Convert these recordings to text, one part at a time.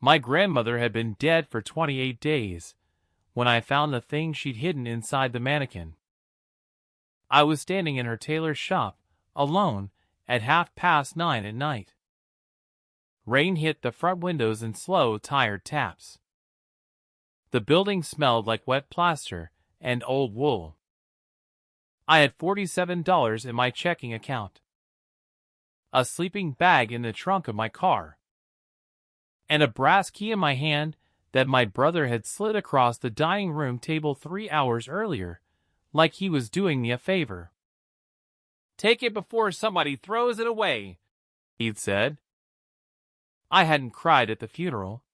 My grandmother had been dead for 28 days when I found the thing she'd hidden inside the mannequin. I was standing in her tailor's shop, alone, at 9:30 at night. Rain hit the front windows in slow, tired taps. The building smelled like wet plaster and old wool. I had $47 in my checking account, a sleeping bag in the trunk of my car, and a brass key in my hand that my brother had slid across the dining room table 3 hours earlier, like he was doing me a favor. "Take it before somebody throws it away," he'd said. I hadn't cried at the funeral.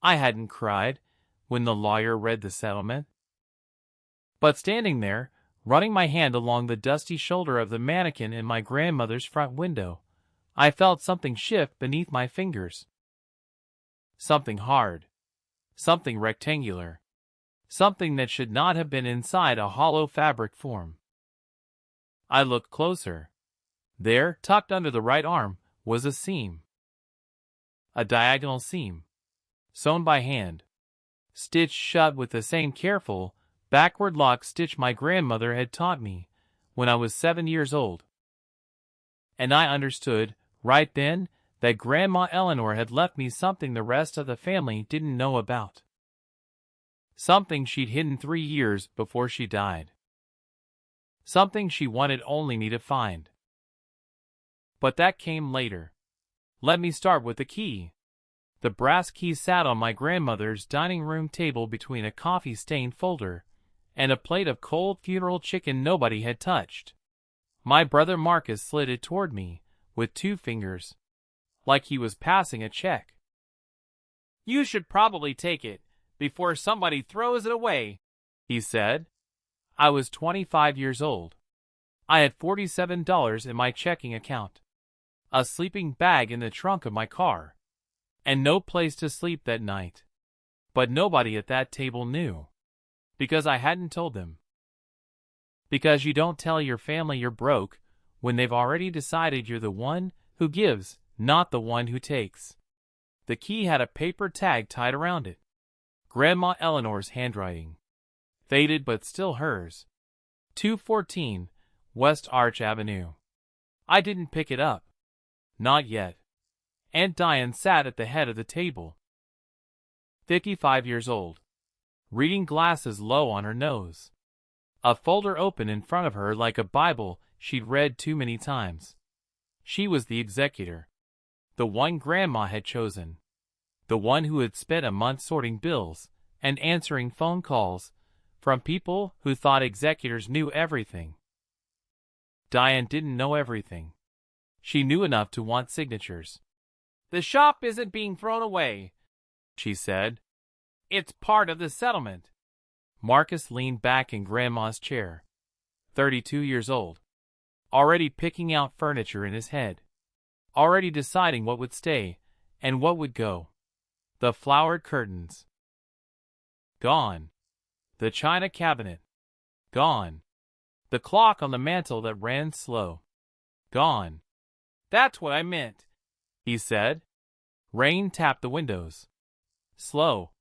I hadn't cried when the lawyer read the settlement. But standing there, running my hand along the dusty shoulder of the mannequin in my grandmother's front window, I felt something shift beneath my fingers. Something hard. Something rectangular. Something that should not have been inside a hollow fabric form. I looked closer. There, tucked under the right arm, was a seam. A diagonal seam, sewn by hand, stitched shut with the same careful, backward lock stitch my grandmother had taught me when I was 7 years old. And I understood, right then, that Grandma Eleanor had left me something the rest of the family didn't know about. Something she'd hidden 3 years before she died. Something she wanted only me to find. But that came later. Let me start with the key. The brass key sat on my grandmother's dining room table between a coffee-stained folder and a plate of cold funeral chicken nobody had touched. My brother Marcus slid it toward me with 2 fingers, like he was passing a check. "You should probably take it before somebody throws it away," he said. I was 25 years old. I had $47 in my checking account, a sleeping bag in the trunk of my car, and no place to sleep that night. But nobody at that table knew, because I hadn't told them. Because you don't tell your family you're broke when they've already decided you're the one who gives, not the one who takes. The key had a paper tag tied around it. Grandma Eleanor's handwriting. Faded but still hers. 214 West Arch Avenue. I didn't pick it up. Not yet. Aunt Diane sat at the head of the table. 55 years old. Reading glasses low on her nose. A folder open in front of her like a Bible she'd read too many times. She was the executor. The one Grandma had chosen. The one who had spent a month sorting bills and answering phone calls from people who thought executors knew everything. Diane didn't know everything. She knew enough to want signatures. "The shop isn't being thrown away," she said. "It's part of the settlement." Marcus leaned back in Grandma's chair, 32 years old, already picking out furniture in his head, already deciding what would stay and what would go. The flowered curtains. Gone. The china cabinet. Gone. The clock on the mantel that ran slow. Gone. "That's what I meant," he said. Rain tapped the windows. Slow.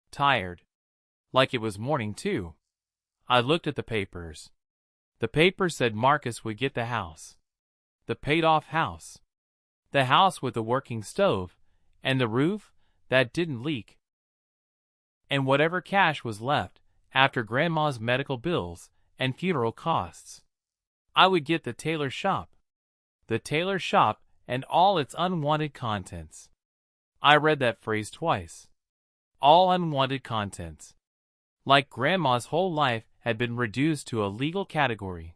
Tired. Like it was morning, too. I looked at the papers. The paper said Marcus would get the house. The paid-off house. The house with the working stove, and the roof that didn't leak. And whatever cash was left after Grandma's medical bills and funeral costs. I would get the Tailor shop. The Tailor shop and all its unwanted contents. I read that phrase twice. All unwanted contents. Like Grandma's whole life had been reduced to a legal category.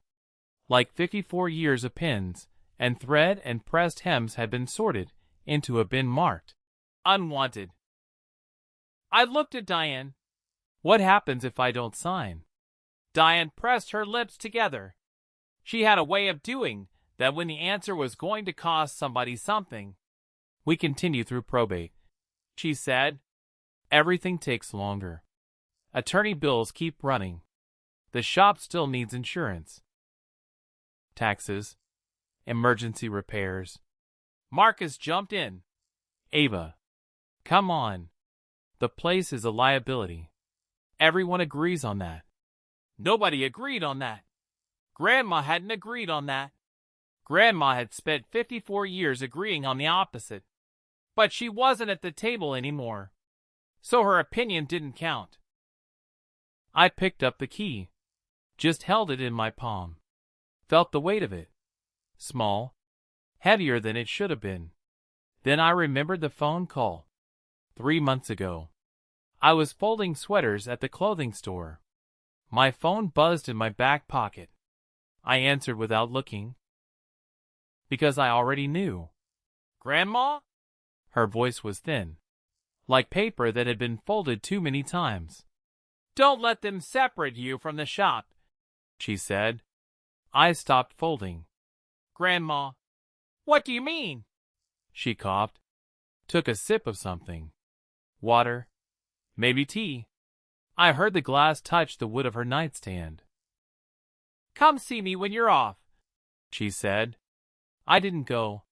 Like 54 years of pins and thread and pressed hems had been sorted into a bin marked unwanted. I looked at Diane. "What happens if I don't sign?" Diane pressed her lips together. She had a way of doing that when the answer was going to cost somebody something. "We continue through probate," she said. "Everything takes longer. Attorney bills keep running. The shop still needs insurance. Taxes. Emergency repairs." Marcus jumped in. "Ava, Come on. The place is a liability. Everyone agrees on that. Nobody agreed on that. Grandma hadn't agreed on that. Grandma had spent 54 years agreeing on the opposite. But she wasn't at the table anymore. So her opinion didn't count. I picked up the key. Just held it in my palm. Felt the weight of it. Small. Heavier than it should have been. Then I remembered the phone call. 3 months ago. I was folding sweaters at the clothing store. My phone buzzed in my back pocket. I answered without looking. Because I already knew. Grandma? Her voice was thin. Like paper that had been folded too many times. Don't let them separate you from the shop, she said. I stopped folding. Grandma, what do you mean? She coughed. Took a sip of something. Water. Maybe tea. I heard the glass touch the wood of her nightstand. Come see me when you're off, she said. I didn't go.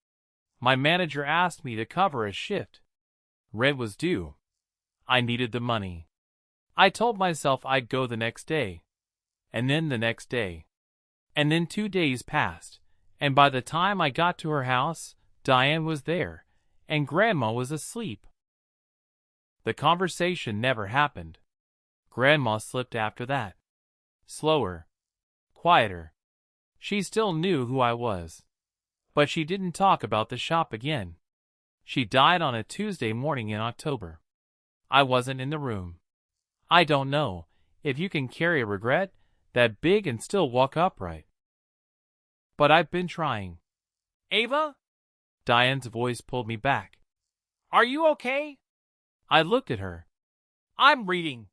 My manager asked me to cover a shift. Rent was due. I needed the money. I told myself I'd go the next day. And then the next day. And then 2 days passed, and by the time I got to her house, Diane was there, and Grandma was asleep. The conversation never happened. Grandma slipped after that. Slower. Quieter. She still knew who I was. But she didn't talk about the shop again. She died on a Tuesday morning in October. I wasn't in the room. I don't know if you can carry a regret that big and still walk upright. But I've been trying. Ava? Diane's voice pulled me back. Are you okay? I looked at her. I'm reading.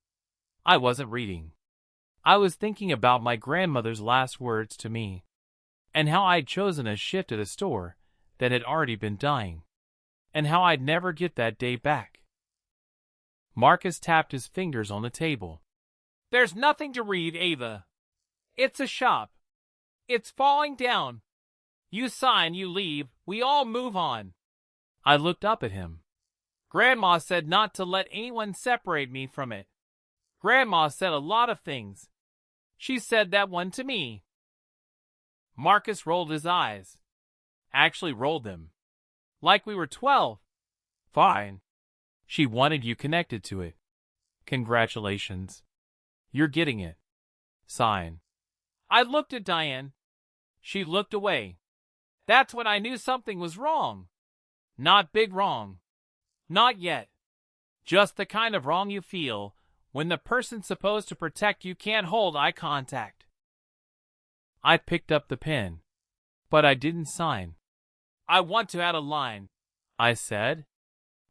I wasn't reading. I was thinking about my grandmother's last words to me, and how I'd chosen a shift at a store that had already been dying, and how I'd never get that day back. Marcus tapped his fingers on the table. There's nothing to read, Ava. It's a shop. It's falling down. You sign, you leave, we all move on. I looked up at him. Grandma said not to let anyone separate me from it. Grandma said a lot of things. She said that one to me. Marcus rolled his eyes. Actually rolled them. Like we were 12. Fine. She wanted you connected to it. Congratulations. You're getting it. Sign. I looked at Diane. She looked away. That's when I knew something was wrong. Not big wrong. Not yet. Just the kind of wrong you feel when the person supposed to protect you can't hold eye contact. I picked up the pen, but I didn't sign. I want to add a line, I said.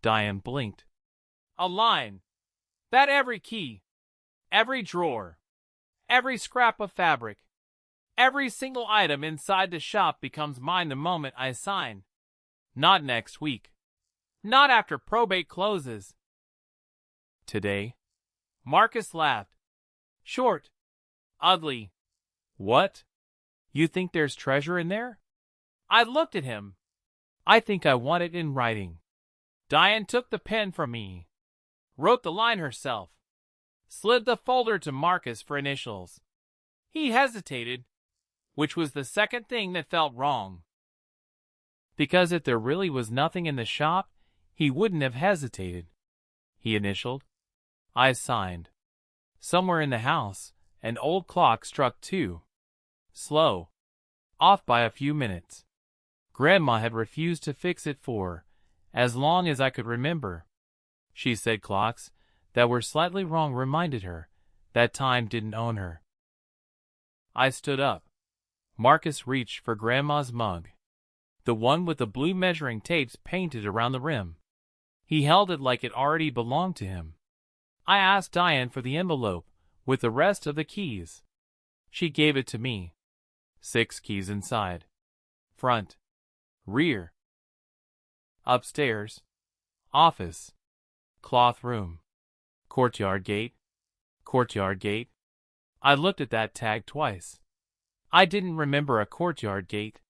Diane blinked. A line. That every key, every drawer, every scrap of fabric, every single item inside the shop becomes mine the moment I sign. Not next week. Not after probate closes. Today. Marcus laughed. Short. Ugly. What? You think there's treasure in there? I looked at him. I think I want it in writing. Diane took the pen from me. Wrote the line herself. Slid the folder to Marcus for initials. He hesitated, which was the second thing that felt wrong. Because if there really was nothing in the shop, he wouldn't have hesitated. He initialed. I signed. Somewhere in the house, an old clock struck 2. Slow. Off by a few minutes. Grandma had refused to fix it for as long as I could remember. She said clocks that were slightly wrong reminded her that time didn't own her. I stood up. Marcus reached for Grandma's mug, the one with the blue measuring tapes painted around the rim. He held it like it already belonged to him. I asked Diane for the envelope with the rest of the keys. She gave it to me. 6 keys inside. Front. Rear. Upstairs. Office. Cloth room. Courtyard gate. Courtyard gate. I looked at that tag twice. I didn't remember a courtyard gate,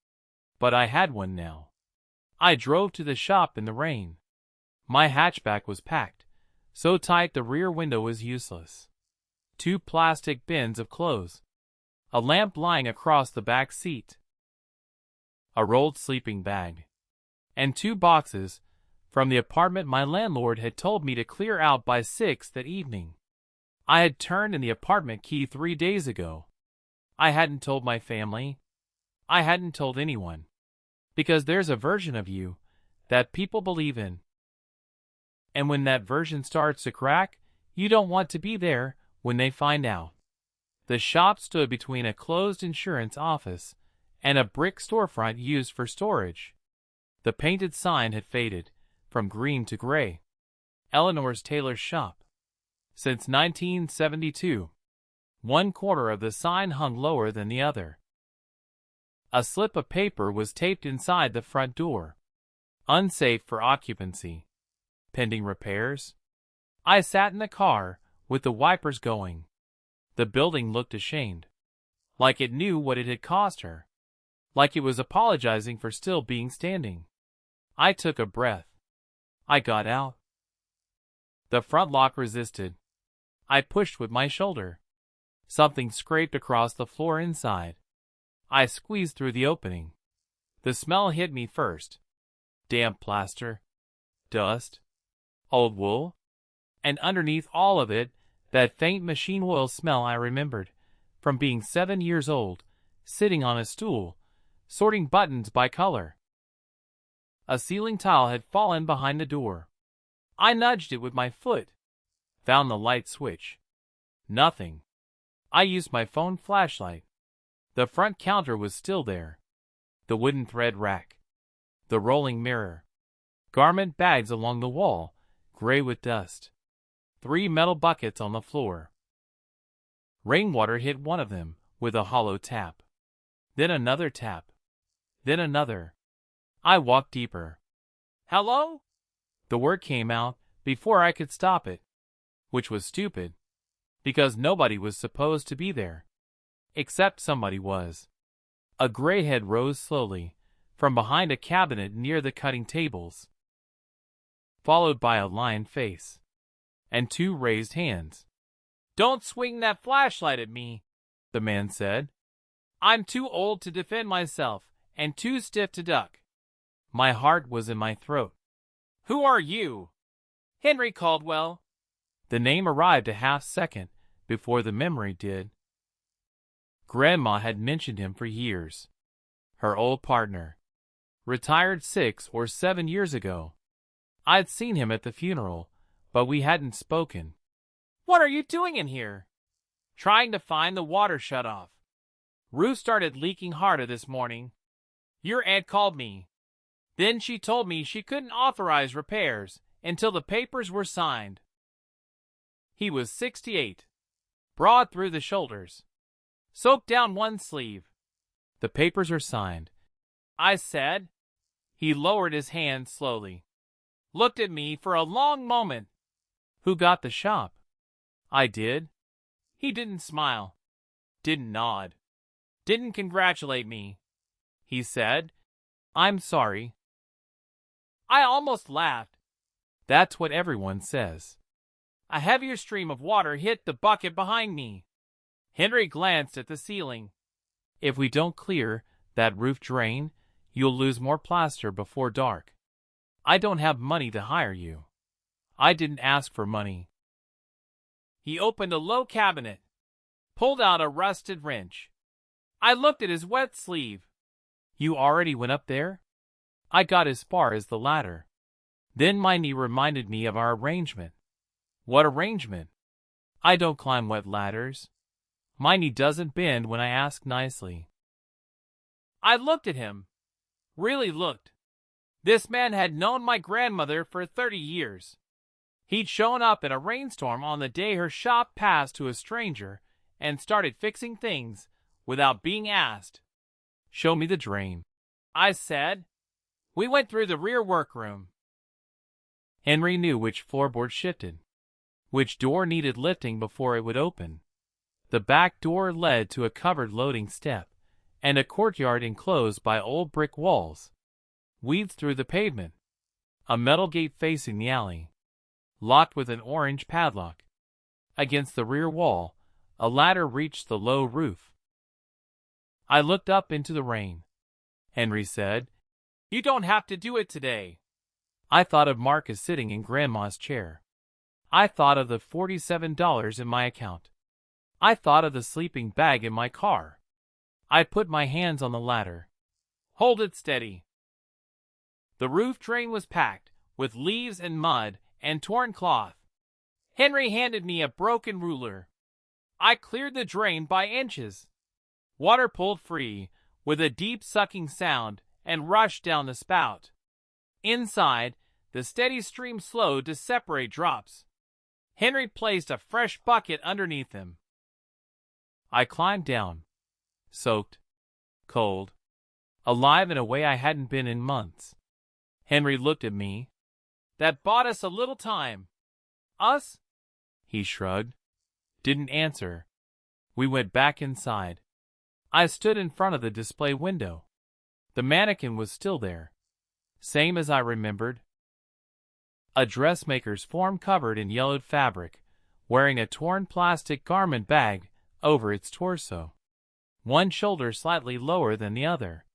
but I had one now. I drove to the shop in the rain. My hatchback was packed, so tight the rear window was useless. 2 plastic bins of clothes, a lamp lying across the back seat, a rolled sleeping bag, and 2 boxes from the apartment my landlord had told me to clear out by 6 that evening. I had turned in the apartment key 3 days ago. I hadn't told my family. I hadn't told anyone. Because there's a version of you that people believe in. And when that version starts to crack, you don't want to be there when they find out. The shop stood between a closed insurance office and a brick storefront used for storage. The painted sign had faded from green to gray. Eleanor's Tailor Shop. Since 1972. 1/4 of the sign hung lower than the other. A slip of paper was taped inside the front door. Unsafe for occupancy. Pending repairs. I sat in the car with the wipers going. The building looked ashamed. Like it knew what it had cost her. Like it was apologizing for still being standing. I took a breath. I got out. The front lock resisted. I pushed with my shoulder. Something scraped across the floor inside. I squeezed through the opening. The smell hit me first. Damp plaster. Dust. Old wool. And underneath all of it, that faint machine oil smell I remembered from being 7 years old, sitting on a stool, sorting buttons by color. A ceiling tile had fallen behind the door. I nudged it with my foot. Found the light switch. Nothing. I used my phone flashlight. The front counter was still there. The wooden thread rack. The rolling mirror. Garment bags along the wall, gray with dust. 3 metal buckets on the floor. Rainwater hit one of them with a hollow tap. Then another tap. Then another. I walked deeper. Hello? The word came out before I could stop it, which was stupid, because nobody was supposed to be there. Except somebody was. A gray head rose slowly from behind a cabinet near the cutting tables, followed by a lined face and 2 raised hands. "Don't swing that flashlight at me," the man said. "I'm too old to defend myself and too stiff to duck." My heart was in my throat. "Who are you?" "Henry Caldwell." The name arrived a half-second before the memory did. Grandma had mentioned him for years. Her old partner. Retired 6 or 7 years ago. I'd seen him at the funeral, but we hadn't spoken. "What are you doing in here?" "Trying to find the water shutoff. Roof started leaking harder this morning. Your aunt called me. Then she told me she couldn't authorize repairs until the papers were signed." He was 68. Broad through the shoulders. Soaked down one sleeve. "The papers are signed," I said. He lowered his hand slowly. Looked at me for a long moment. "Who got the shop?" "I did." He didn't smile. Didn't nod. Didn't congratulate me. He said, "I'm sorry." I almost laughed. That's what everyone says. A heavier stream of water hit the bucket behind me. Henry glanced at the ceiling. "If we don't clear that roof drain, you'll lose more plaster before dark. I don't have money to hire you. I didn't ask for money." He opened a low cabinet, pulled out a rusted wrench. I looked at his wet sleeve. "You already went up there?" I got as far as the ladder. Then my knee reminded me of our arrangement. "What arrangement?" "I don't climb wet ladders. My knee doesn't bend when I ask nicely." I looked at him. Really looked. This man had known my grandmother for 30 years. He'd shown up in a rainstorm on the day her shop passed to a stranger and started fixing things without being asked. "Show me the drain," I said. We went through the rear workroom. Henry knew which floorboard shifted, which door needed lifting before it would open. The back door led to a covered loading step and a courtyard enclosed by old brick walls. Weeds through the pavement. A metal gate facing the alley, locked with an orange padlock. Against the rear wall, a ladder reached the low roof. I looked up into the rain. Henry said, "You don't have to do it today." I thought of Marcus sitting in Grandma's chair. I thought of the $47 in my account. I thought of the sleeping bag in my car. I put my hands on the ladder. "Hold it steady." The roof drain was packed with leaves and mud and torn cloth. Henry handed me a broken ruler. I cleared the drain by inches. Water pulled free with a deep sucking sound and rushed down the spout. Inside, the steady stream slowed to separate drops. Henry placed a fresh bucket underneath them. I climbed down, soaked, cold, alive in a way I hadn't been in months. Henry looked at me. "That bought us a little time." "Us?" He shrugged. Didn't answer. We went back inside. I stood in front of the display window. The mannequin was still there, same as I remembered. A dressmaker's form covered in yellowed fabric, wearing a torn plastic garment bag over its torso, one shoulder slightly lower than the other.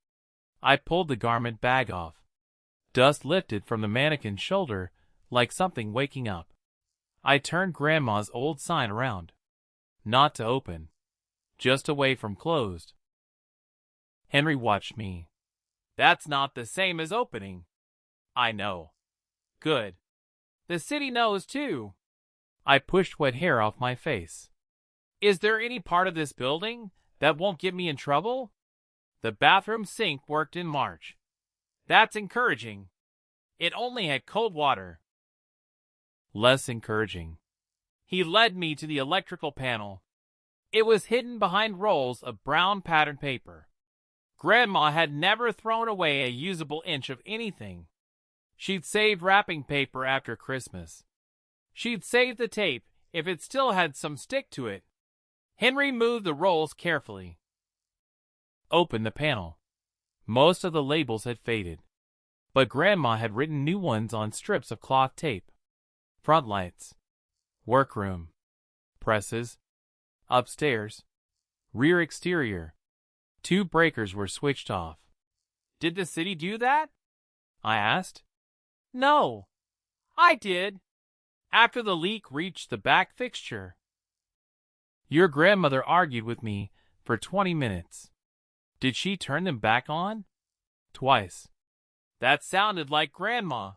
I pulled the garment bag off. Dust lifted from the mannequin's shoulder like something waking up. I turned Grandma's old sign around. Not to open. Just away from closed. Henry watched me. "That's not the same as opening." "I know." "Good. The city knows too." I pushed wet hair off my face. "Is there any part of this building that won't get me in trouble?" "The bathroom sink worked in March." "That's encouraging." "It only had cold water." Less encouraging. He led me to the electrical panel. It was hidden behind rolls of brown patterned paper. Grandma had never thrown away a usable inch of anything. She'd saved wrapping paper after Christmas. She'd saved the tape if it still had some stick to it. Henry moved the rolls carefully. Opened the panel. Most of the labels had faded, but Grandma had written new ones on strips of cloth tape. Front lights. Workroom. Presses. Upstairs. Rear exterior. 2 breakers were switched off. "Did the city do that?" I asked. "No. I did. After the leak reached the back fixture." Your grandmother argued with me for 20 minutes. "Did she turn them back on?" "Twice." "That sounded like Grandma."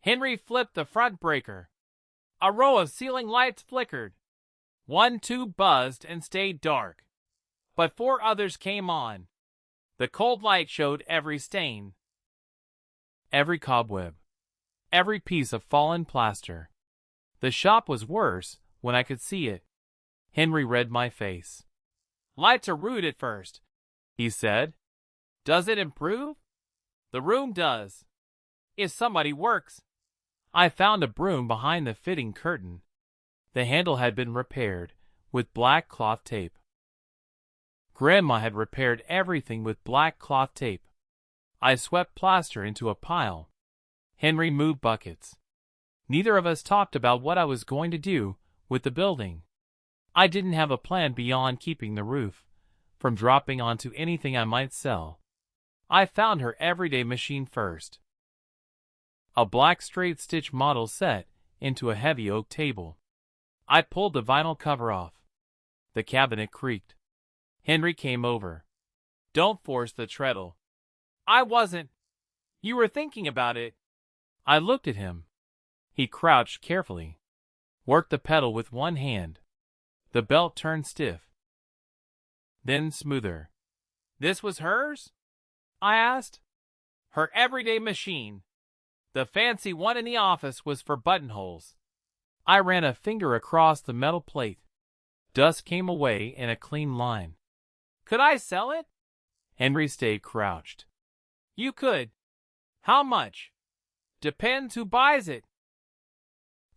Henry flipped the front breaker. A row of ceiling lights flickered. 1 tube buzzed and stayed dark, but 4 others came on. The cold light showed every stain, every cobweb, every piece of fallen plaster. The shop was worse when I could see it. Henry read my face. "Lights are rude at first," he said. "Does it improve?" "The room does. If somebody works." I found a broom behind the fitting curtain. The handle had been repaired with black cloth tape. Grandma had repaired everything with black cloth tape. I swept plaster into a pile. Henry moved buckets. Neither of us talked about what I was going to do with the building. I didn't have a plan beyond keeping the roof from dropping onto anything I might sell. I found her everyday machine first. A black straight stitch model set into a heavy oak table. I pulled the vinyl cover off. The cabinet creaked. Henry came over. "Don't force the treadle." "I wasn't. You were thinking about it." I looked at him. He crouched carefully, worked the pedal with one hand. The belt turned stiff, then smoother. "This was hers?" I asked. "Her everyday machine. The fancy one in the office was for buttonholes." I ran a finger across the metal plate. Dust came away in a clean line. "Could I sell it?" Henry stayed crouched. "You could. How much?" "Depends who buys it."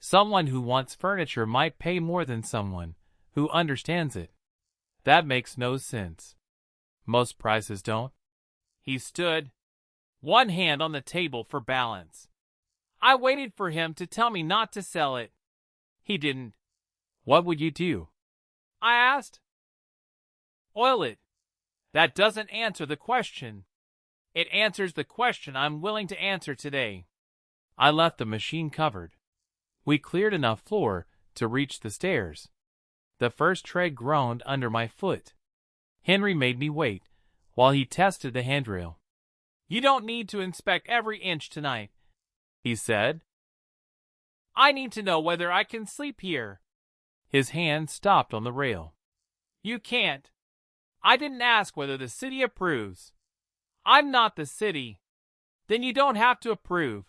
Someone who wants furniture might pay more than someone who understands it. That makes no sense. Most prices don't. He stood, one hand on the table for balance. I waited for him to tell me not to sell it. He didn't. What would you do? I asked. Oil it. That doesn't answer the question. It answers the question I'm willing to answer today. I left the machine covered. We cleared enough floor to reach the stairs. The first tread groaned under my foot. Henry made me wait while he tested the handrail. You don't need to inspect every inch tonight, he said. I need to know whether I can sleep here. His hand stopped on the rail. You can't. I didn't ask whether the city approves. I'm not the city. Then you don't have to approve.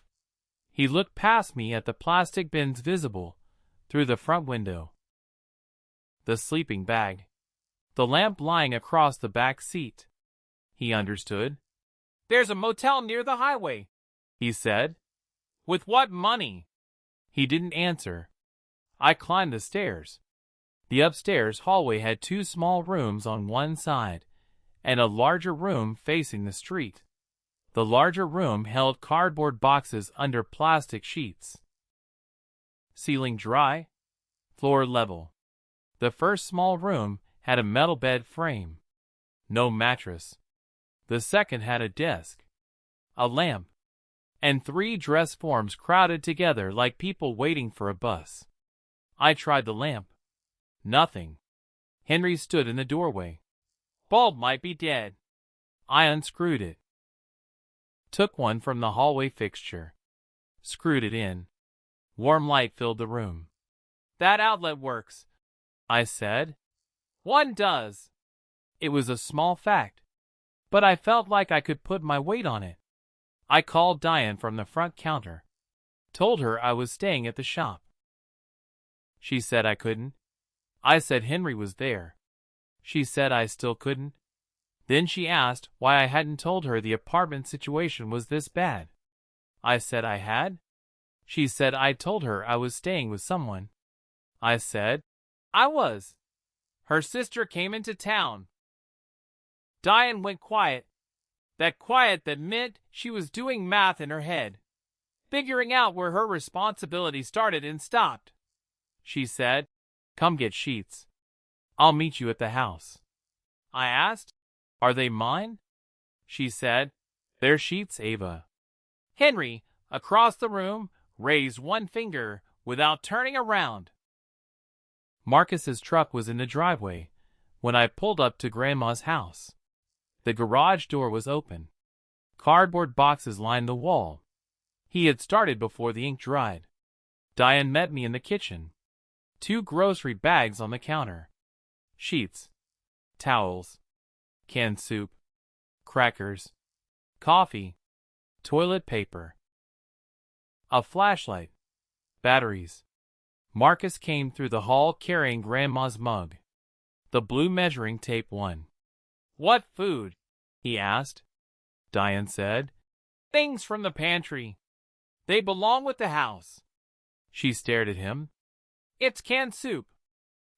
He looked past me at the plastic bins visible through the front window. The sleeping bag. The lamp lying across the back seat. He understood. There's a motel near the highway, he said. With what money? He didn't answer. I climbed the stairs. The upstairs hallway had 2 small rooms on one side and a larger room facing the street. The larger room held cardboard boxes under plastic sheets. Ceiling dry, floor level. The first small room had a metal bed frame. No mattress. The second had a desk, a lamp, and 3 dress forms crowded together like people waiting for a bus. I tried the lamp. Nothing. Henry stood in the doorway. Bulb might be dead. I unscrewed it. Took one from the hallway fixture. Screwed it in. Warm light filled the room. That outlet works, I said. One does. It was a small fact, but I felt like I could put my weight on it. I called Diane from the front counter. Told her I was staying at the shop. She said I couldn't. I said Henry was there. She said I still couldn't. Then she asked why I hadn't told her the apartment situation was this bad. I said I had. She said I told her I was staying with someone. I said I was. Her sister came into town. Diane went quiet. That quiet that meant she was doing math in her head, figuring out where her responsibility started and stopped. She said, "Come get sheets. I'll meet you at the house." I asked, "Are they mine?" She said, "They're sheets, Ava." Henry, across the room, raised one finger without turning around. Marcus's truck was in the driveway when I pulled up to Grandma's house. The garage door was open. Cardboard boxes lined the wall. He had started before the ink dried. Diane met me in the kitchen. 2 grocery bags on the counter. Sheets, towels, canned soup, crackers, coffee, toilet paper, a flashlight, batteries. Marcus came through the hall carrying Grandma's mug. The blue measuring tape one. "What food?" he asked. Diane said, "Things from the pantry. They belong with the house." She stared at him. "It's canned soup."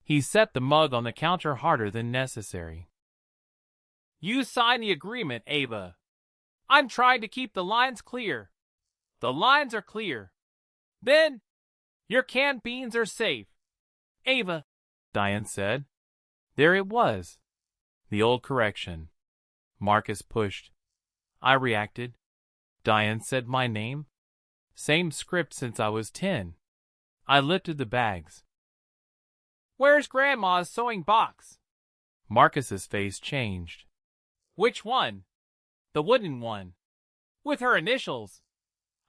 He set the mug on the counter harder than necessary. "You signed the agreement, Ava. I'm trying to keep the lines clear. The lines are clear. Then, your canned beans are safe." "Ava," Diane said. There it was. The old correction. Marcus pushed. I reacted. Diane said my name. Same script since I was 10. I lifted the bags. "Where's Grandma's sewing box?" Marcus's face changed. "Which one?" "The wooden one. With her initials."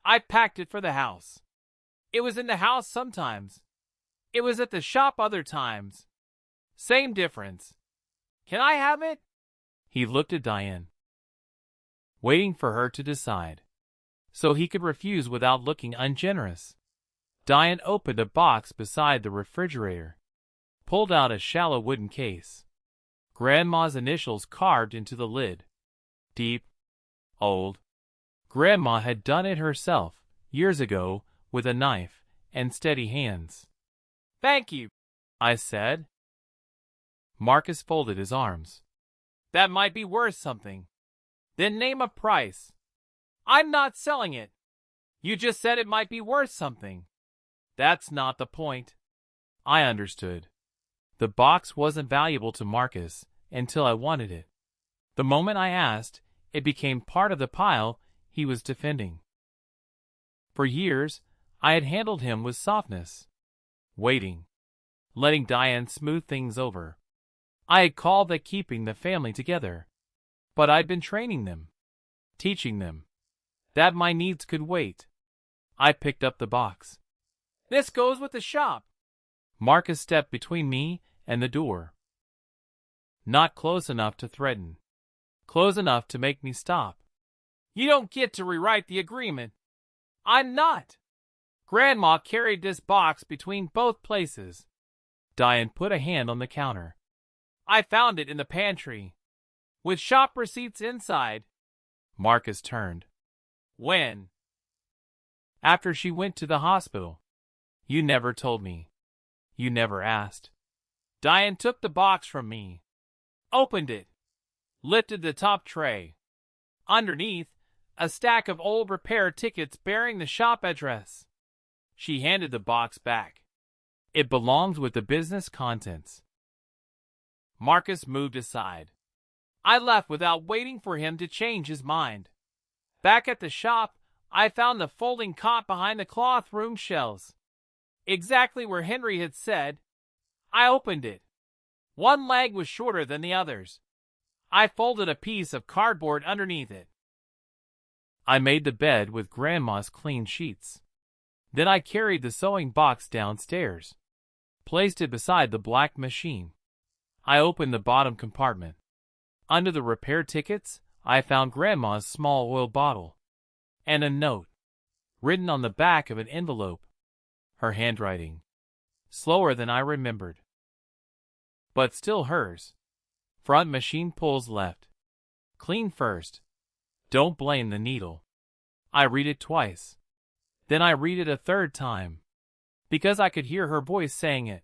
"I packed it for the house." "It was in the house sometimes. It was at the shop other times. Same difference. Can I have it?" He looked at Diane, waiting for her to decide, so he could refuse without looking ungenerous. Diane opened a box beside the refrigerator, pulled out a shallow wooden case. Grandma's initials carved into the lid. Deep, old. Grandma had done it herself years ago with a knife and steady hands. "Thank you," I said. Marcus folded his arms. "That might be worth something. Then name a price." "I'm not selling it." You just said it might be worth something. That's not the point. I understood. The box wasn't valuable to Marcus until I wanted it. The moment I asked, it became part of the pile he was defending. For years, I had handled him with softness, waiting, letting Diane smooth things over. I had called that keeping the family together. But I'd been training them, teaching them, that my needs could wait. I picked up the box. This goes with the shop. Marcus stepped between me and the door. Not close enough to threaten. Close enough to make me stop. You don't get to rewrite the agreement. I'm not. Grandma carried this box between both places. Diane put a hand on the counter. I found it in the pantry, with shop receipts inside. Marcus turned. When? After she went to the hospital. You never told me. You never asked. Diane took the box from me, opened it, lifted the top tray. Underneath, a stack of old repair tickets bearing the shop address. She handed the box back. It belonged with the business contents. Marcus moved aside. I left without waiting for him to change his mind. Back at the shop, I found the folding cot behind the cloth room shelves. Exactly where Henry had said. I opened it. One leg was shorter than the others. I folded a piece of cardboard underneath it. I made the bed with Grandma's clean sheets. Then I carried the sewing box downstairs, placed it beside the black machine. I opened the bottom compartment. Under the repair tickets, I found Grandma's small oil bottle and a note, written on the back of an envelope. Her handwriting, slower than I remembered, but still hers. Front machine pulls left. Clean first. Don't blame the needle. I read it twice. Then I read it a third time, because I could hear her voice saying it.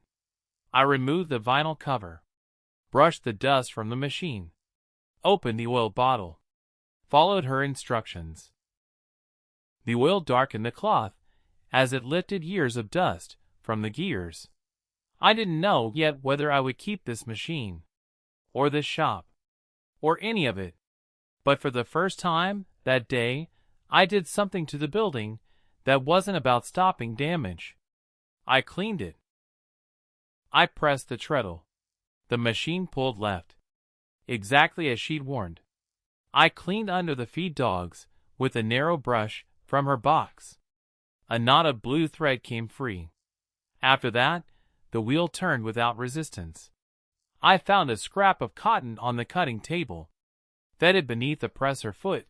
I removed the vinyl cover, brushed the dust from the machine, opened the oil bottle, followed her instructions. The oil darkened the cloth as it lifted years of dust from the gears. I didn't know yet whether I would keep this machine, or this shop, or any of it. But for the first time that day, I did something to the building that wasn't about stopping damage. I cleaned it. I pressed the treadle. The machine pulled left, exactly as she'd warned. I cleaned under the feed dogs with a narrow brush from her box. A knot of blue thread came free. After that, the wheel turned without resistance. I found a scrap of cotton on the cutting table, bedded beneath the presser foot.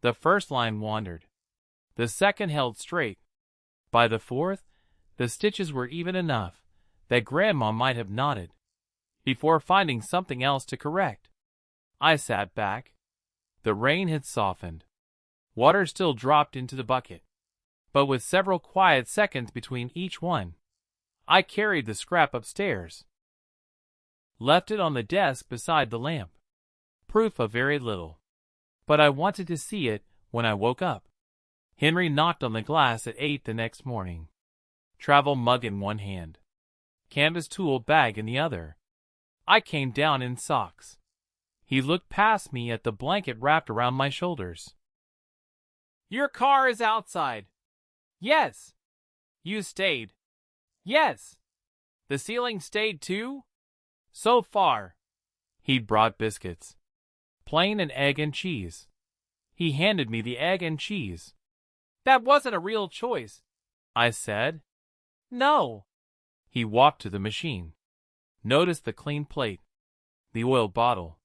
The first line wandered. The second held straight. By the fourth, the stitches were even enough that Grandma might have nodded, before finding something else to correct. I sat back. The rain had softened. Water still dropped into the bucket, but with several quiet seconds between each one. I carried the scrap upstairs, left it on the desk beside the lamp. Proof of very little, but I wanted to see it when I woke up. Henry knocked on the glass at 8 the next morning. Travel mug in one hand, canvas tool bag in the other. I came down in socks. He looked past me at the blanket wrapped around my shoulders. Your car is outside. Yes. You stayed. Yes. The ceiling stayed too? So far. He'd brought biscuits. Plain and egg and cheese. He handed me the egg and cheese. That wasn't a real choice, I said. No. He walked to the machine. Noticed the clean plate, the oil bottle,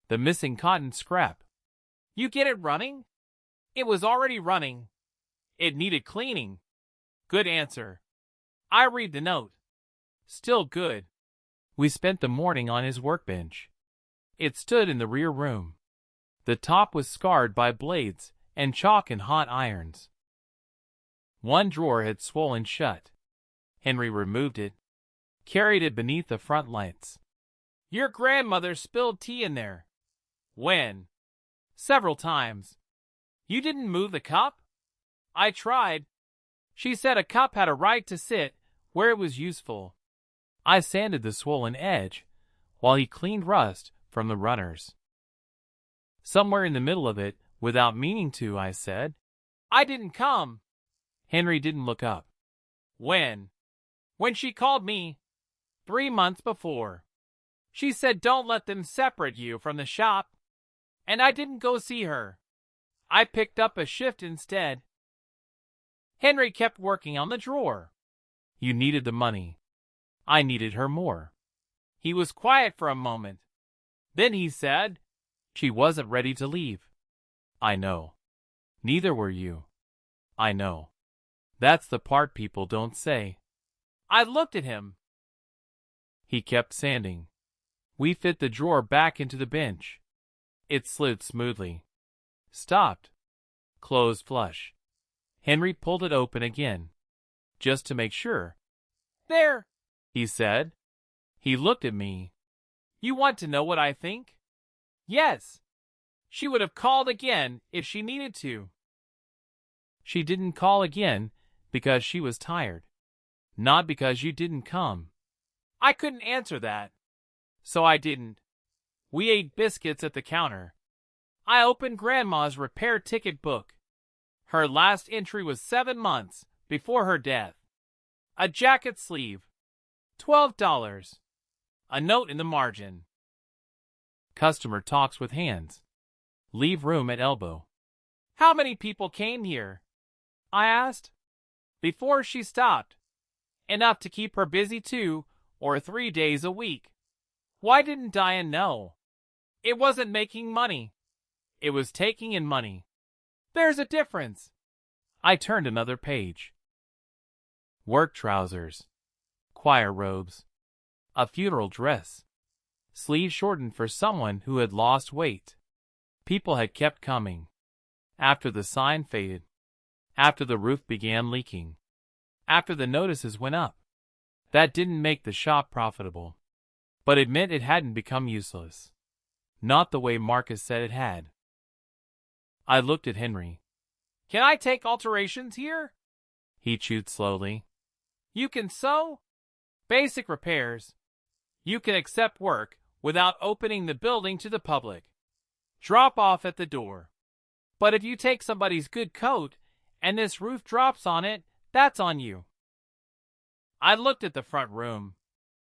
the missing cotton scrap. You get it running? It was already running. It needed cleaning. Good answer. I read the note. Still good. We spent the morning on his workbench. It stood in the rear room. The top was scarred by blades and chalk and hot irons. One drawer had swollen shut. Henry removed it, carried it beneath the front lights. Your grandmother spilled tea in there. When? Several times. You didn't move the cup? I tried. She said a cup had a right to sit where it was useful. I sanded the swollen edge, while he cleaned rust from the runners. Somewhere in the middle of it, without meaning to, I said, I didn't come. Henry didn't look up. When? When she called me. 3 months before. She said don't let them separate you from the shop. And I didn't go see her. I picked up a shift instead. Henry kept working on the drawer. You needed the money. I needed her more. He was quiet for a moment. Then he said, she wasn't ready to leave. I know. Neither were you. I know. That's the part people don't say. I looked at him. He kept sanding. We fit the drawer back into the bench. It slid smoothly. Stopped. Closed flush. Henry pulled it open again, just to make sure. There, he said. He looked at me. You want to know what I think? Yes. She would have called again if she needed to. She didn't call again because she was tired. Not because you didn't come. I couldn't answer that. So I didn't. We ate biscuits at the counter. I opened Grandma's repair ticket book. Her last entry was 7 months before her death. A jacket sleeve. $12. A note in the margin. Customer talks with hands. Leave room at elbow. How many people came here? I asked. Before she stopped. Enough to keep her busy 2 or 3 days a week. Why didn't Diane know? It wasn't making money. It was taking in money. There's a difference. I turned another page. Work trousers. Choir robes. A funeral dress. Sleeves shortened for someone who had lost weight. People had kept coming. After the sign faded. After the roof began leaking. After the notices went up. That didn't make the shop profitable. But it meant it hadn't become useless. Not the way Marcus said it had. I looked at Henry. Can I take alterations here? He chewed slowly. You can sew? Basic repairs. You can accept work without opening the building to the public. Drop off at the door. But if you take somebody's good coat and this roof drops on it, that's on you. I looked at the front room.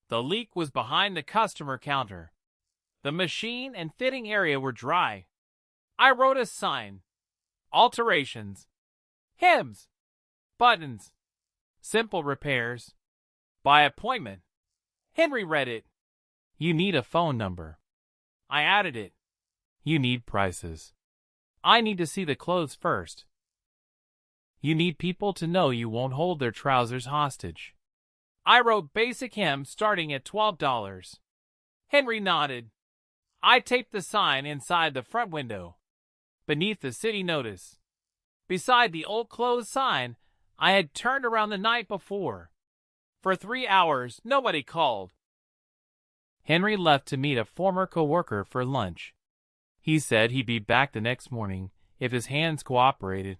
The leak was behind the customer counter. The machine and fitting area were dry. I wrote a sign. Alterations. Hems. Buttons. Simple repairs. By appointment. Henry read it. You need a phone number. I added it. You need prices. I need to see the clothes first. You need people to know you won't hold their trousers hostage. I wrote basic hem starting at $12. Henry nodded. I taped the sign inside the front window, beneath the city notice. Beside the old clothes sign I had turned around the night before. For 3 hours, nobody called. Henry left to meet a former coworker for lunch. He said he'd be back the next morning if his hands cooperated.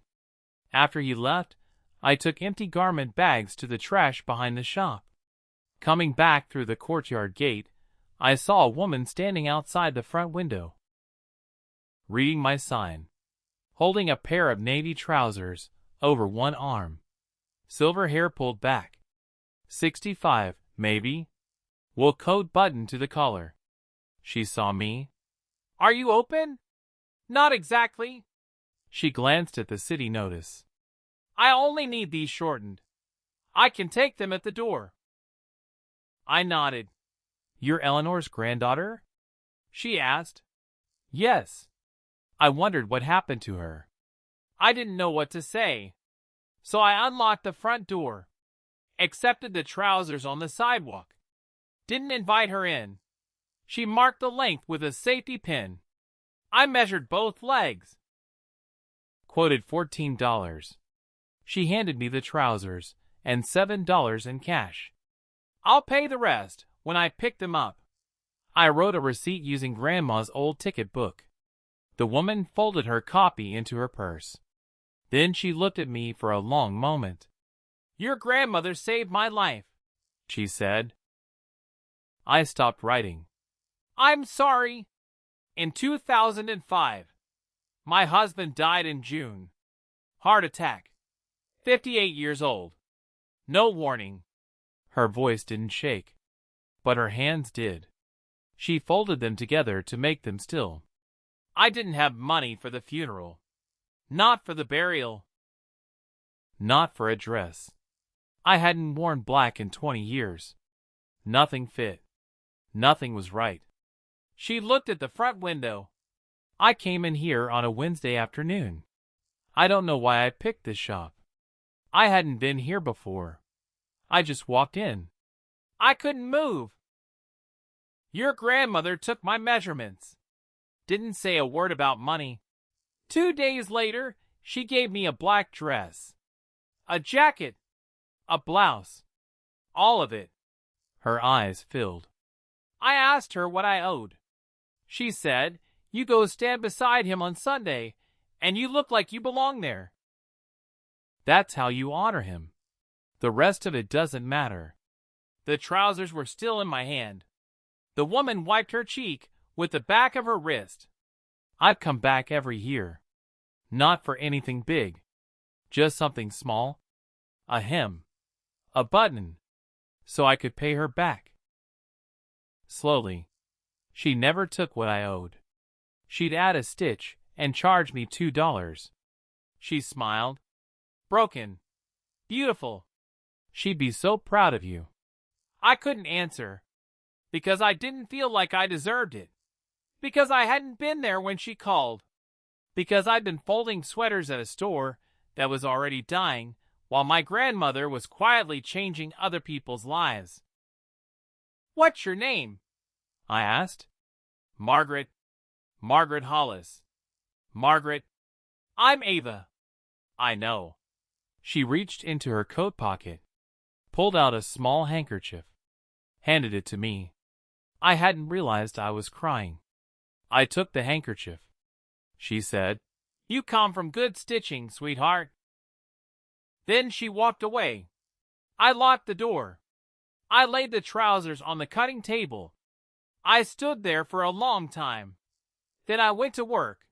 After he left, I took empty garment bags to the trash behind the shop. Coming back through the courtyard gate, I saw a woman standing outside the front window, reading my sign, holding a pair of navy trousers over one arm. Silver hair pulled back. 65, maybe. Wool coat buttoned to the collar. She saw me. Are you open? Not exactly. She glanced at the city notice. I only need these shortened. I can take them at the door. I nodded. You're Eleanor's granddaughter? She asked. Yes. I wondered what happened to her. I didn't know what to say. So I unlocked the front door, accepted the trousers on the sidewalk, didn't invite her in. She marked the length with a safety pin. I measured both legs. Quoted $14. She handed me the trousers and $7 in cash. I'll pay the rest when I pick them up. I wrote a receipt using Grandma's old ticket book. The woman folded her copy into her purse. Then she looked at me for a long moment. "Your grandmother saved my life," she said. I stopped writing. "I'm sorry. In 2005, my husband died in June. Heart attack. 58 years old. No warning." Her voice didn't shake, but her hands did. She folded them together to make them still. "I didn't have money for the funeral. Not for the burial. Not for a dress. I hadn't worn black in 20 years. Nothing fit. Nothing was right." She looked at the front window. "I came in here on a Wednesday afternoon. I don't know why I picked this shop. I hadn't been here before. I just walked in. I couldn't move. Your grandmother took my measurements. Didn't say a word about money. 2 days later, she gave me a black dress, a jacket, a blouse, all of it." Her eyes filled. "I asked her what I owed. She said, 'You go stand beside him on Sunday, and you look like you belong there. That's how you honor him. The rest of it doesn't matter.'" The trousers were still in my hand. The woman wiped her cheek with the back of her wrist. "I've come back every year. Not for anything big. Just something small. A hem. A button. So I could pay her back." Slowly. She never took what I owed. She'd add a stitch and charge me $2. She smiled. "Broken. Beautiful. She'd be so proud of you." I couldn't answer, because I didn't feel like I deserved it, because I hadn't been there when she called, because I'd been folding sweaters at a store that was already dying while my grandmother was quietly changing other people's lives. "What's your name?" I asked. "Margaret. Margaret Hollis." "Margaret. I'm Ava." "I know." She reached into her coat pocket, pulled out a small handkerchief, handed it to me. I hadn't realized I was crying. I took the handkerchief. She said, "You come from good stitching, sweetheart." Then she walked away. I locked the door. I laid the trousers on the cutting table. I stood there for a long time. Then I went to work.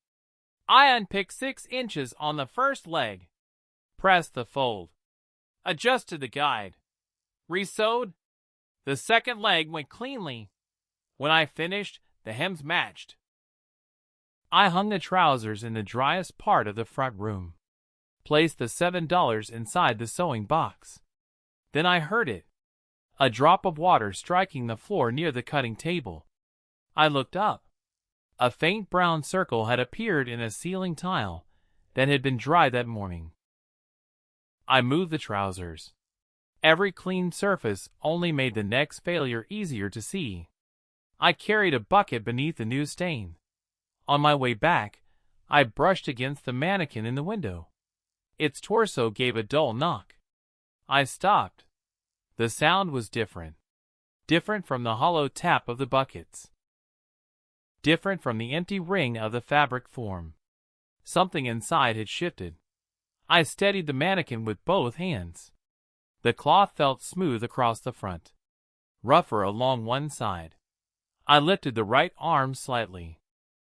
I unpicked 6 inches on the first leg, pressed the fold, adjusted the guide, resewed. The second leg went cleanly. When I finished, the hems matched. I hung the trousers in the driest part of the front room, placed the $7 inside the sewing box. Then I heard it, a drop of water striking the floor near the cutting table. I looked up. A faint brown circle had appeared in a ceiling tile that had been dry that morning. I moved the trousers. Every clean surface only made the next failure easier to see. I carried a bucket beneath the new stain. On my way back, I brushed against the mannequin in the window. Its torso gave a dull knock. I stopped. The sound was different. Different from the hollow tap of the buckets. Different from the empty ring of the fabric form. Something inside had shifted. I steadied the mannequin with both hands. The cloth felt smooth across the front, rougher along one side. I lifted the right arm slightly.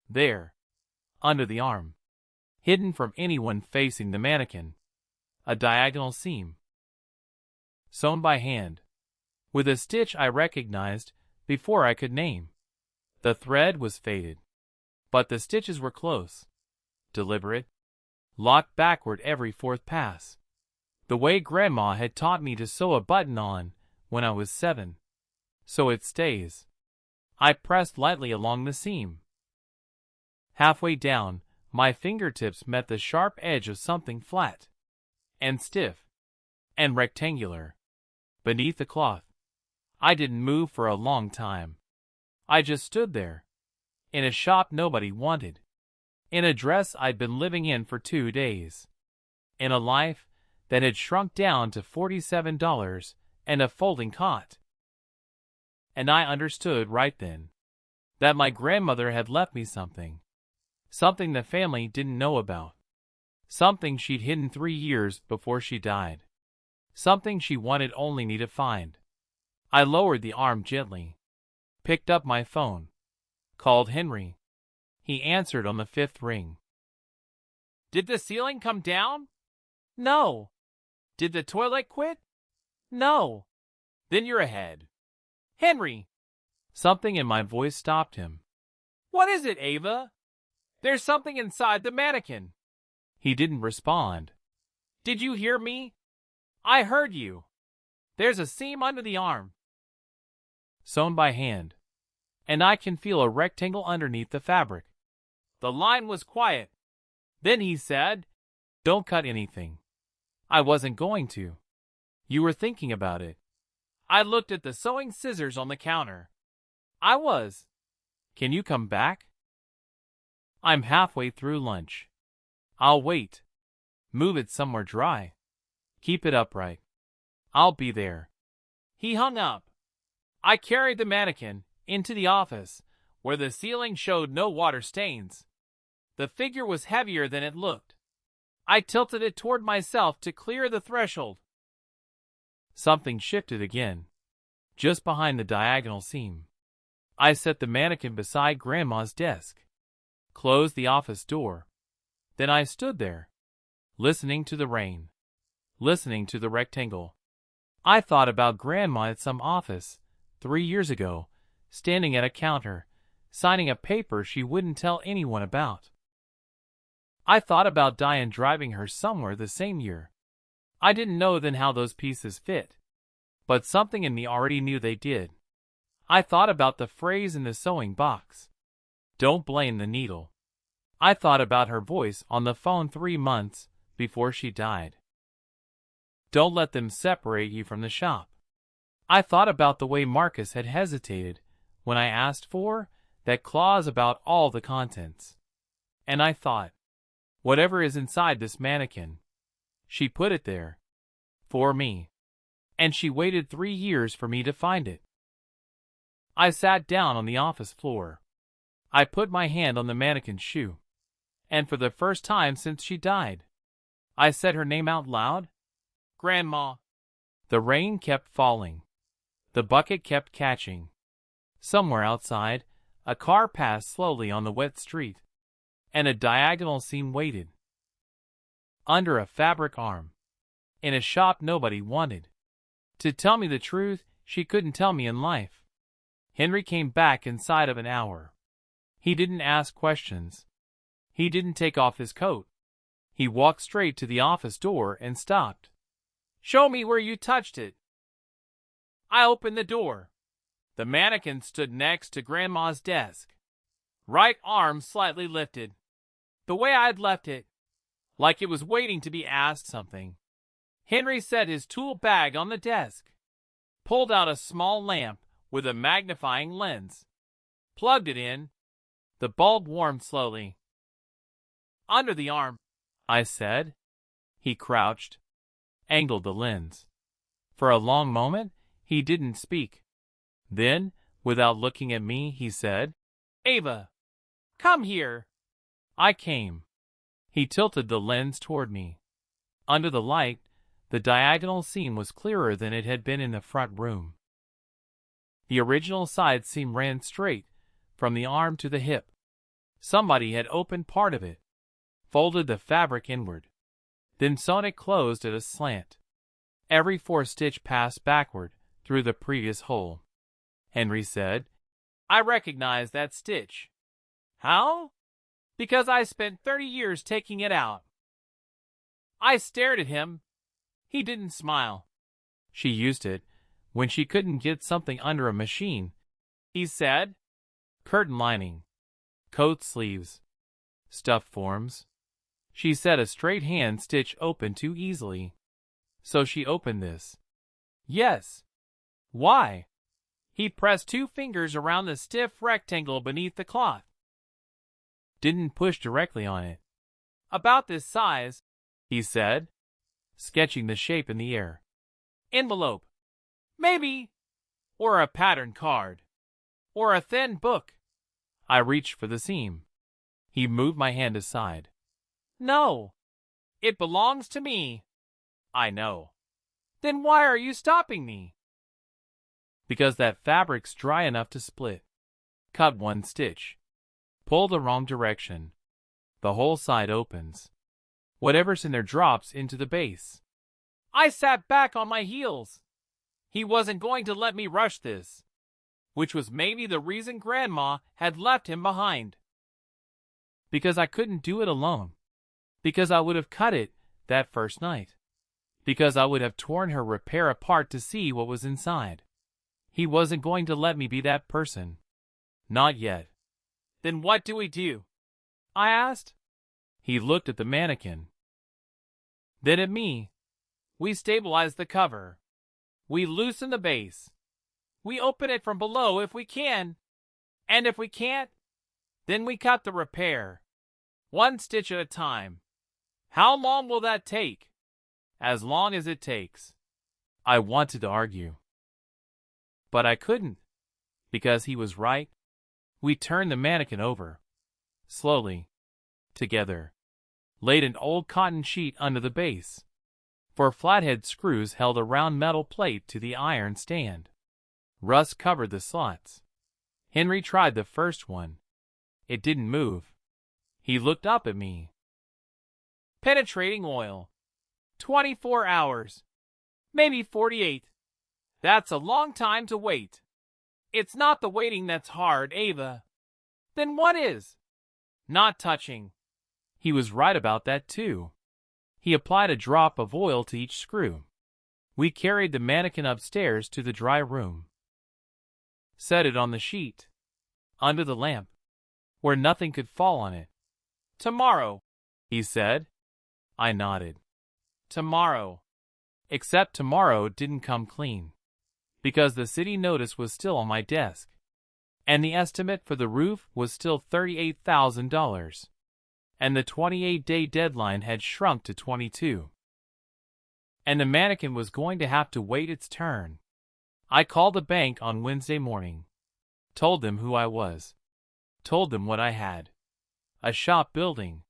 There, under the arm, hidden from anyone facing the mannequin, a diagonal seam. Sewn by hand, with a stitch I recognized before I could name. The thread was faded, but the stitches were close, deliberate, locked backward every fourth pass, the way Grandma had taught me to sew a button on when I was 7. So it stays. I pressed lightly along the seam. Halfway down, my fingertips met the sharp edge of something flat, and stiff, and rectangular, beneath the cloth. I didn't move for a long time. I just stood there, in a shop nobody wanted, in a dress I'd been living in for 2 days, in a life that had shrunk down to $47 and a folding cot. And I understood right then that my grandmother had left me something Something the family didn't know about. Something she'd hidden 3 years before she died. Something she wanted only me to find. I lowered the arm gently, picked up my phone, called Henry. He answered on the 5th ring. Did the ceiling come down? No. Did the toilet quit? No. Then you're ahead. Henry! Something in my voice stopped him. What is it, Ava? There's something inside the mannequin. He didn't respond. Did you hear me? I heard you. There's a seam under the arm. Sewn by hand. And I can feel a rectangle underneath the fabric. The line was quiet. Then he said, Don't cut anything. I wasn't going to. You were thinking about it. I looked at the sewing scissors on the counter. I was. Can you come back? I'm halfway through lunch. I'll wait. Move it somewhere dry. Keep it upright. I'll be there. He hung up. I carried the mannequin into the office, where the ceiling showed no water stains. The figure was heavier than it looked. I tilted it toward myself to clear the threshold. Something shifted again, just behind the diagonal seam. I set the mannequin beside Grandma's desk, closed the office door. Then I stood there, listening to the rain, listening to the rectangle. I thought about Grandma at some office 3 years ago, standing at a counter, signing a paper she wouldn't tell anyone about. I thought about Diane driving her somewhere the same year. I didn't know then how those pieces fit, but something in me already knew they did. I thought about the phrase in the sewing box. Don't blame the needle. I thought about her voice on the phone 3 months before she died. Don't let them separate you from the shop. I thought about the way Marcus had hesitated when I asked for that clause about all the contents. And I thought, whatever is inside this mannequin, she put it there. For me. And she waited 3 years for me to find it. I sat down on the office floor. I put my hand on the mannequin's shoe. And for the first time since she died, I said her name out loud. Grandma. The rain kept falling. The bucket kept catching. Somewhere outside, a car passed slowly on the wet street, and a diagonal seam waited. Under a fabric arm. In a shop nobody wanted. To tell me the truth, she couldn't tell me in life. Henry came back inside of an hour. He didn't ask questions. He didn't take off his coat. He walked straight to the office door and stopped. Show me where you touched it. I opened the door. The mannequin stood next to Grandma's desk. Right arm slightly lifted. The way I'd left it. Like it was waiting to be asked something. Henry set his tool bag on the desk. Pulled out a small lamp with a magnifying lens. Plugged it in. The bulb warmed slowly. Under the arm, I said. He crouched, angled the lens. For a long moment, he didn't speak. Then, without looking at me, he said, Ava, come here. I came. He tilted the lens toward me. Under the light, the diagonal seam was clearer than it had been in the front room. The original side seam ran straight, from the arm to the hip. Somebody had opened part of it, folded the fabric inward, then sewn it closed at a slant. Every 4 stitch passed backward through the previous hole. Henry said, I recognize that stitch. How? Because I spent 30 years taking it out. I stared at him. He didn't smile. She used it when she couldn't get something under a machine. He said, curtain lining, coat sleeves, stuff forms. She said a straight hand stitch opened too easily. So she opened this. Yes. Why? He pressed 2 fingers around the stiff rectangle beneath the cloth. Didn't push directly on it. About this size, he said, sketching the shape in the air. Envelope. Maybe. Or a pattern card. Or a thin book. I reached for the seam. He moved my hand aside. No. It belongs to me. I know. Then why are you stopping me? Because that fabric's dry enough to split. Cut one stitch. Pull the wrong direction. The whole side opens. Whatever's in there drops into the base. I sat back on my heels. He wasn't going to let me rush this, which was maybe the reason Grandma had left him behind. Because I couldn't do it alone. Because I would have cut it that first night. Because I would have torn her repair apart to see what was inside. He wasn't going to let me be that person. Not yet. Then what do we do? I asked. He looked at the mannequin. Then at me. We stabilize the cover. We loosen the base. We open it from below if we can. And if we can't, then we cut the repair. One stitch at a time. How long will that take? As long as it takes. I wanted to argue. But I couldn't. Because he was right. We turned the mannequin over. Slowly. Together. Laid an old cotton sheet under the base. For flathead screws held a round metal plate to the iron stand. Rust covered the slots. Henry tried the first one. It didn't move. He looked up at me. Penetrating oil. 24 hours. Maybe 48. That's a long time to wait. It's not the waiting that's hard, Ava. Then what is? Not touching. He was right about that too. He applied a drop of oil to each screw. We carried the mannequin upstairs to the dry room. Set it on the sheet. Under the lamp. Where nothing could fall on it. Tomorrow, he said. I nodded. Tomorrow. Except tomorrow didn't come clean. Because the city notice was still on my desk. And the estimate for the roof was still $38,000. And the 28-day deadline had shrunk to 22. And the mannequin was going to have to wait its turn. I called the bank on Wednesday morning. Told them who I was. Told them what I had. A shop building.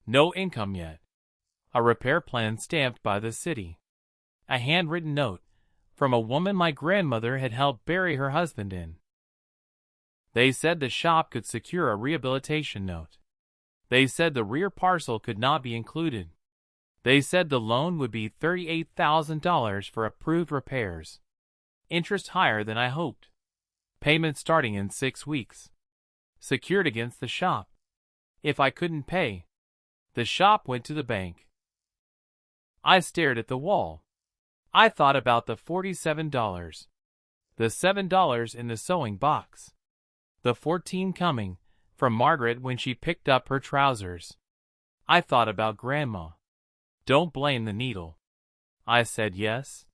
No income yet. A repair plan stamped by the city. A handwritten note from a woman my grandmother had helped bury her husband in. They said the shop could secure a rehabilitation note. They said the rear parcel could not be included. They said the loan would be $38,000 for approved repairs. Interest higher than I hoped. Payment starting in 6 weeks. Secured against the shop. If I couldn't pay, the shop went to the bank. I stared at the wall. I thought about the $47. The $7 in the sewing box. The $14 coming from Margaret when she picked up her trousers. I thought about Grandma. Don't blame the needle. I said yes.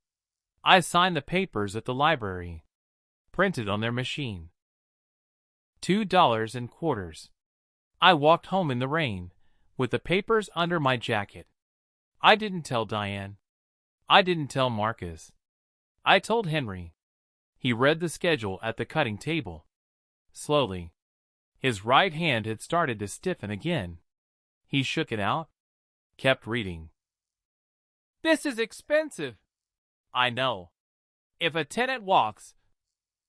I signed the papers at the library. Printed on their machine. $2 and quarters. I walked home in the rain, with the papers under my jacket. I didn't tell Diane. I didn't tell Marcus. I told Henry. He read the schedule at the cutting table. Slowly. His right hand had started to stiffen again. He shook it out. Kept reading. This is expensive. I know. If a tenant walks...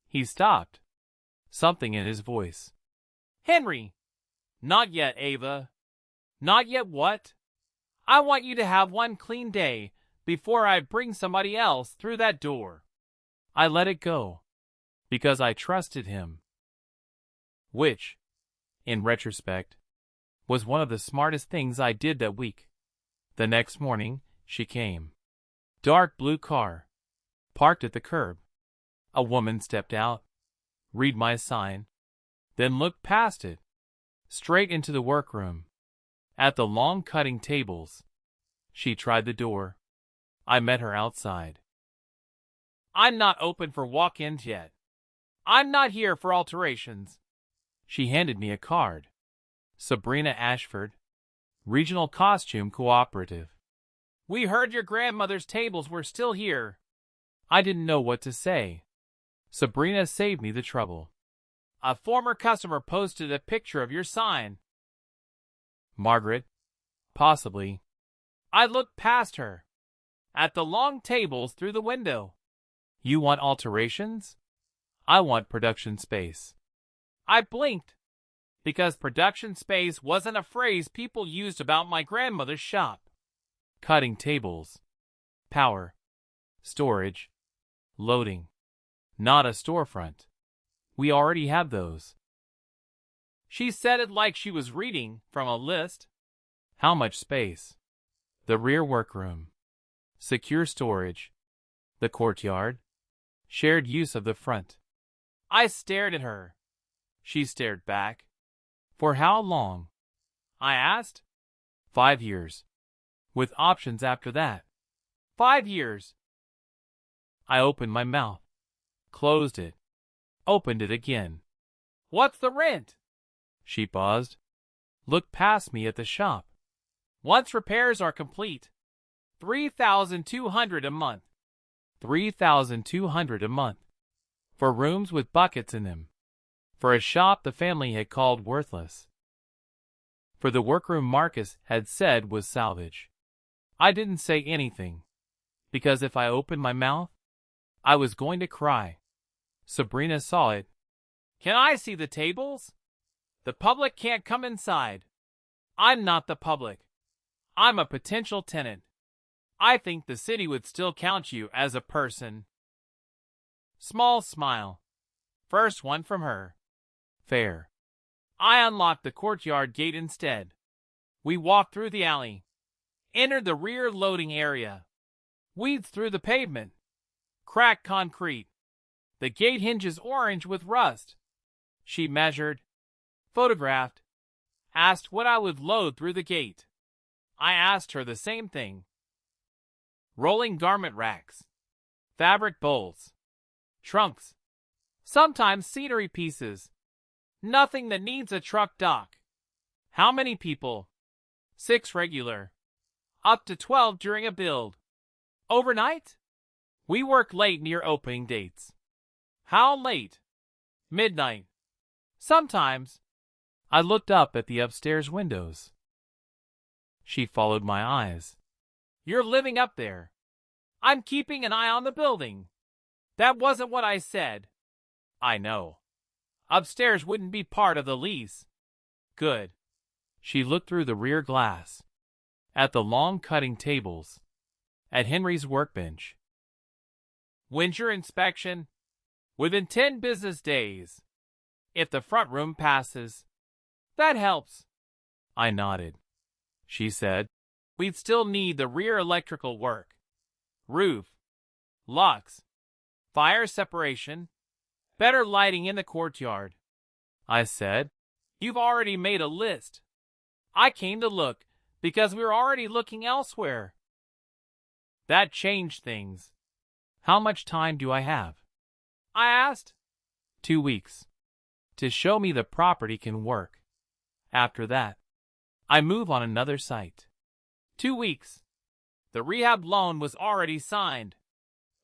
He stopped. Something in his voice. Henry! Not yet, Ava. Not yet what? I want you to have one clean day before I bring somebody else through that door. I let it go. Because I trusted him. Which, in retrospect, was one of the smartest things I did that week. The next morning, she came. Dark blue car. Parked at the curb. A woman stepped out. Read my sign. Then looked past it. Straight into the workroom. At the long cutting tables. She tried the door. I met her outside. I'm not open for walk-ins yet. I'm not here for alterations. She handed me a card. Sabrina Ashford. Regional Costume Cooperative. We heard your grandmother's tables were still here. I didn't know what to say. Sabrina saved me the trouble. A former customer posted a picture of your sign. Margaret? Possibly. I looked past her, at the long tables through the window. You want alterations? I want production space. I blinked, because production space wasn't a phrase people used about my grandmother's shop. Cutting tables. Power. Storage. Loading. Not a storefront. We already have those. She said it like she was reading from a list. How much space? The rear workroom. Secure storage. The courtyard. Shared use of the front. I stared at her. She stared back. For how long? I asked. 5 years. With options after that. 5 years. I opened my mouth. Closed it. Opened it again. What's the rent? She paused. Looked past me at the shop. Once repairs are complete, $3,200 a month. $3,200 a month. For rooms with buckets in them. For a shop the family had called worthless. For the workroom Marcus had said was salvage. I didn't say anything, because if I opened my mouth, I was going to cry. Sabrina saw it. Can I see the tables? The public can't come inside. I'm not the public. I'm a potential tenant. I think the city would still count you as a person. Small smile. First one from her. Fair. I unlocked the courtyard gate instead. We walked through the alley. Entered the rear loading area. Weeds through the pavement. Cracked concrete. The gate hinges orange with rust. She measured. Photographed. Asked what I would load through the gate. I asked her the same thing. Rolling garment racks. Fabric bowls. Trunks. Sometimes scenery pieces. Nothing that needs a truck dock. How many people? 6 regular. Up to 12 during a build. Overnight? We work late near opening dates. How late? Midnight. Sometimes. I looked up at the upstairs windows. She followed my eyes. You're living up there. I'm keeping an eye on the building. That wasn't what I said. I know. Upstairs wouldn't be part of the lease. Good. She looked through the rear glass. At the long cutting tables. At Henry's workbench. When's your inspection? Within 10 business days. If the front room passes. That helps. I nodded. She said, we'd still need the rear electrical work. Roof. Locks. Fire separation. Better lighting in the courtyard. I said, you've already made a list. I came to look because we were already looking elsewhere. That changed things. How much time do I have? I asked. 2 weeks. To show me the property can work. After that, I move on another site. 2 weeks. The rehab loan was already signed.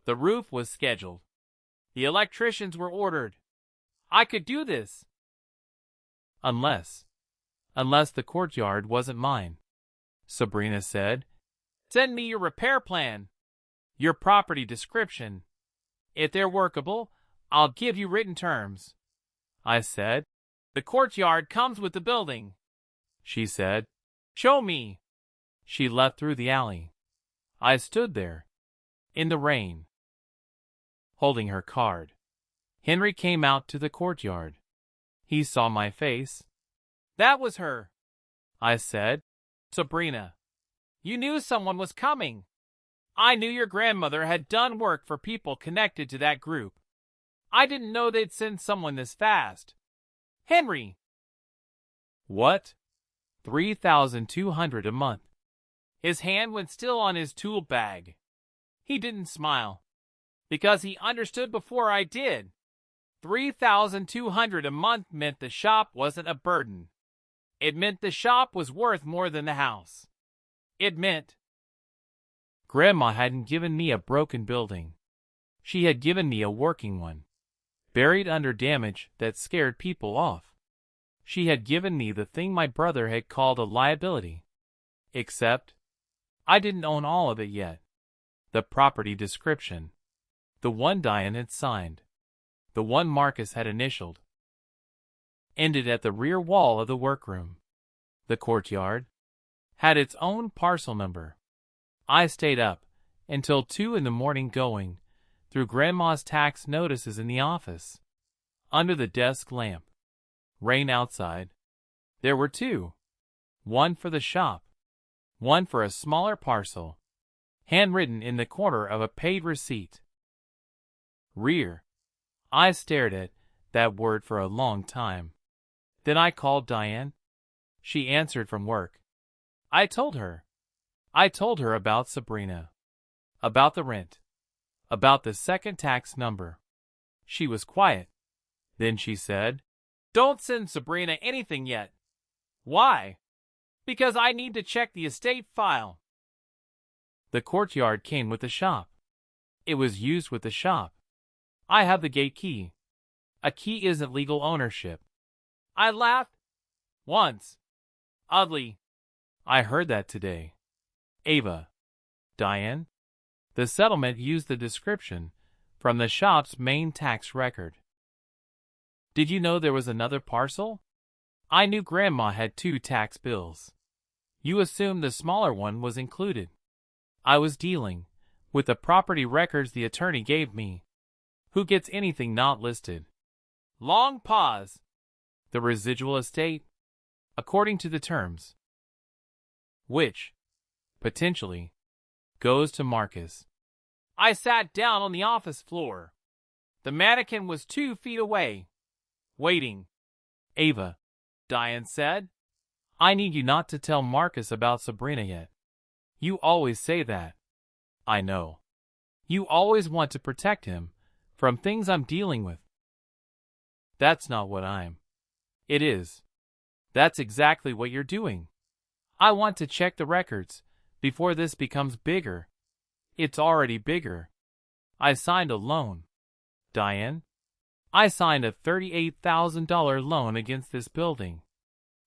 The roof was scheduled. The electricians were ordered. I could do this. Unless the courtyard wasn't mine. Sabrina said, send me your repair plan. Your property description. If they're workable, I'll give you written terms. I said, the courtyard comes with the building. She said, show me. She left through the alley. I stood there, in the rain, holding her card. Henry came out to the courtyard. He saw my face. That was her. I said, Sabrina, you knew someone was coming. I knew your grandmother had done work for people connected to that group. I didn't know they'd send someone this fast. Henry. What? $3,200 a month. His hand went still on his tool bag. He didn't smile, because he understood before I did. $3,200 a month meant the shop wasn't a burden. It meant the shop was worth more than the house. It meant Grandma hadn't given me a broken building. She had given me a working one, buried under damage that scared people off. She had given me the thing my brother had called a liability. Except, I didn't own all of it yet. The property description. The one Diane had signed. The one Marcus had initialed. Ended at the rear wall of the workroom. The courtyard had its own parcel number. I stayed up until 2 in the morning going through Grandma's tax notices in the office. Under the desk lamp. Rain outside. There were 2. One for the shop. One for a smaller parcel. Handwritten in the corner of a paid receipt. Rear. I stared at that word for a long time. Then I called Diane. She answered from work. I told her. I told her about Sabrina. About the rent. About the second tax number. She was quiet. Then she said, "Don't send Sabrina anything yet." "Why?" "Because I need to check the estate file." The courtyard came with the shop. It was used with the shop. I have the gate key. A key isn't legal ownership. I laughed. Once. Oddly. I heard that today. Ava. Diane. The settlement used the description from the shop's main tax record. Did you know there was another parcel? I knew Grandma had 2 tax bills. You assumed the smaller one was included. I was dealing with the property records the attorney gave me. Who gets anything not listed? Long pause. The residual estate, according to the terms, which, potentially, goes to Marcus. I sat down on the office floor. The mannequin was 2 feet away, waiting. Ava, Diane said, I need you not to tell Marcus about Sabrina yet. You always say that. I know. You always want to protect him from things I'm dealing with. That's not what I'm. It is. That's exactly what you're doing. I want to check the records before this becomes bigger. It's already bigger. I signed a loan. Diane, I signed a $38,000 loan against this building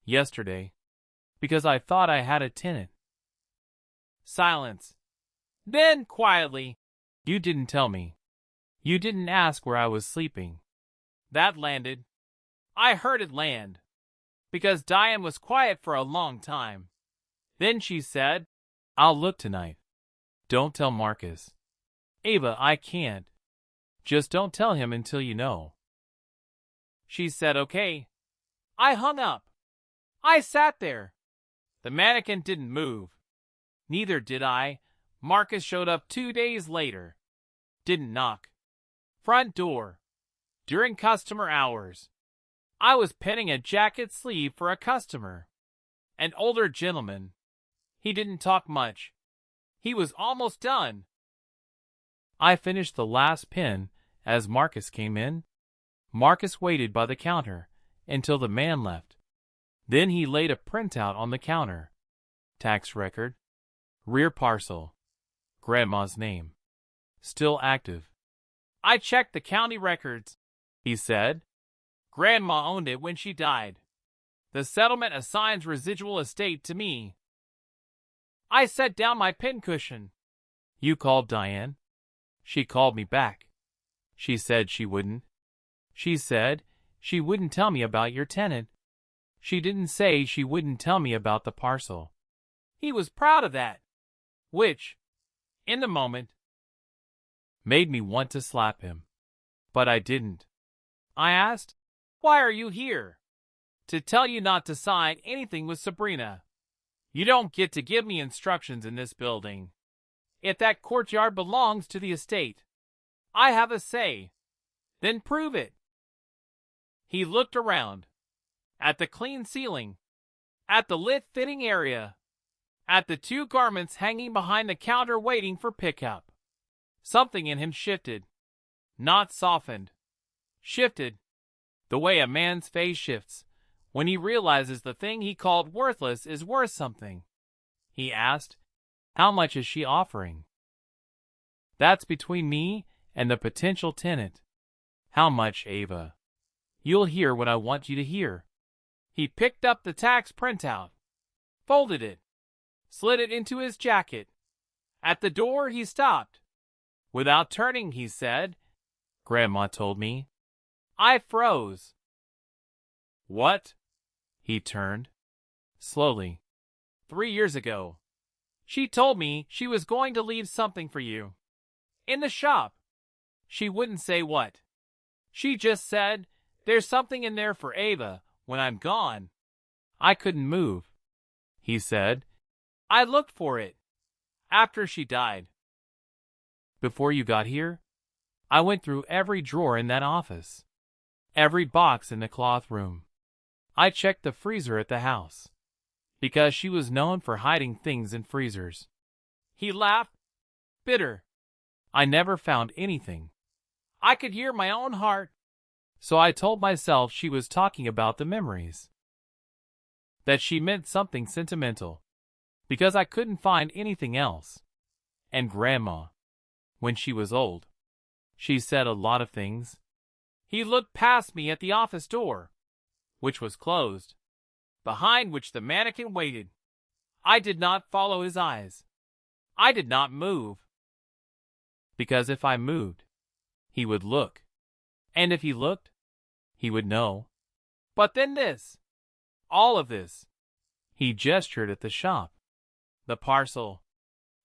yesterday because I thought I had a tenant. Silence. Then quietly, you didn't tell me. You didn't ask where I was sleeping. That landed. I heard it land. Because Diane was quiet for a long time. Then she said, I'll look tonight. Don't tell Marcus. Ava, I can't. Just don't tell him until you know. She said okay. I hung up. I sat there. The mannequin didn't move. Neither did I. Marcus showed up 2 days later. Didn't knock. Front door. During customer hours. I was pinning a jacket sleeve for a customer. An older gentleman. He didn't talk much. He was almost done. I finished the last pin as Marcus came in. Marcus waited by the counter until the man left. Then he laid a printout on the counter. Tax record. Rear parcel. Grandma's name. Still active. I checked the county records, he said. Grandma owned it when she died. The settlement assigns residual estate to me. I set down my pincushion. You called Diane? She called me back. She said she wouldn't. She said she wouldn't tell me about your tenant. She didn't say she wouldn't tell me about the parcel. He was proud of that. Which, in the moment, made me want to slap him. But I didn't. I asked, why are you here? To tell you not to sign anything with Sabrina. You don't get to give me instructions in this building. If that courtyard belongs to the estate, I have a say. Then prove it. He looked around. At the clean ceiling. At the lit fitting area. At the 2 garments hanging behind the counter waiting for pickup. Something in him shifted. Not softened. Shifted. The way a man's face shifts when he realizes the thing he called worthless is worth something. He asked, how much is she offering? That's between me and the potential tenant. How much, Ava? You'll hear what I want you to hear. He picked up the tax printout, folded it, slid it into his jacket. At the door, he stopped. Without turning, he said, Grandma told me. I froze. What? He turned. Slowly. 3 years ago. She told me she was going to leave something for you. In the shop. She wouldn't say what. She just said, there's something in there for Ava when I'm gone. I couldn't move, he said. I looked for it. After she died. Before you got here, I went through every drawer in that office. Every box in the cloth room. I checked the freezer at the house. Because she was known for hiding things in freezers. He laughed. Bitter. I never found anything. I could hear my own heart. So I told myself she was talking about the memories. That she meant something sentimental. Because I couldn't find anything else. And Grandma, when she was old, she said a lot of things. He looked past me at the office door, which was closed, behind which the mannequin waited. I did not follow his eyes. I did not move. Because if I moved, he would look. And if he looked, he would know. But then this, all of this, he gestured at the shop, the parcel,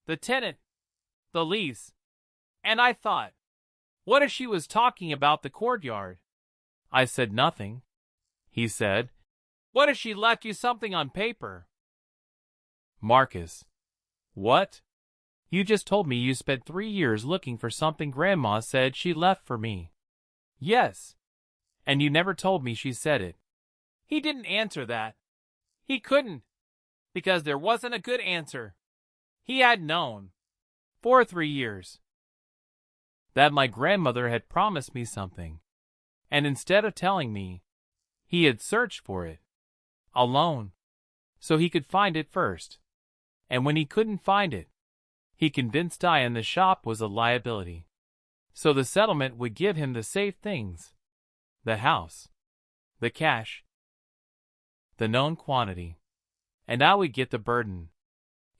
the tenant, the lease, and I thought, what if she was talking about the courtyard? I said nothing. He said, what if she left you something on paper? Marcus. What? You just told me you spent 3 years looking for something Grandma said she left for me. Yes. And you never told me she said it. He didn't answer that. He couldn't. Because there wasn't a good answer. He had known. For 3 years. That my grandmother had promised me something. And instead of telling me, he had searched for it. Alone. So he could find it first. And when he couldn't find it, he convinced I and the shop was a liability. So the settlement would give him the safe things. The house. The cash. The known quantity. And I would get the burden.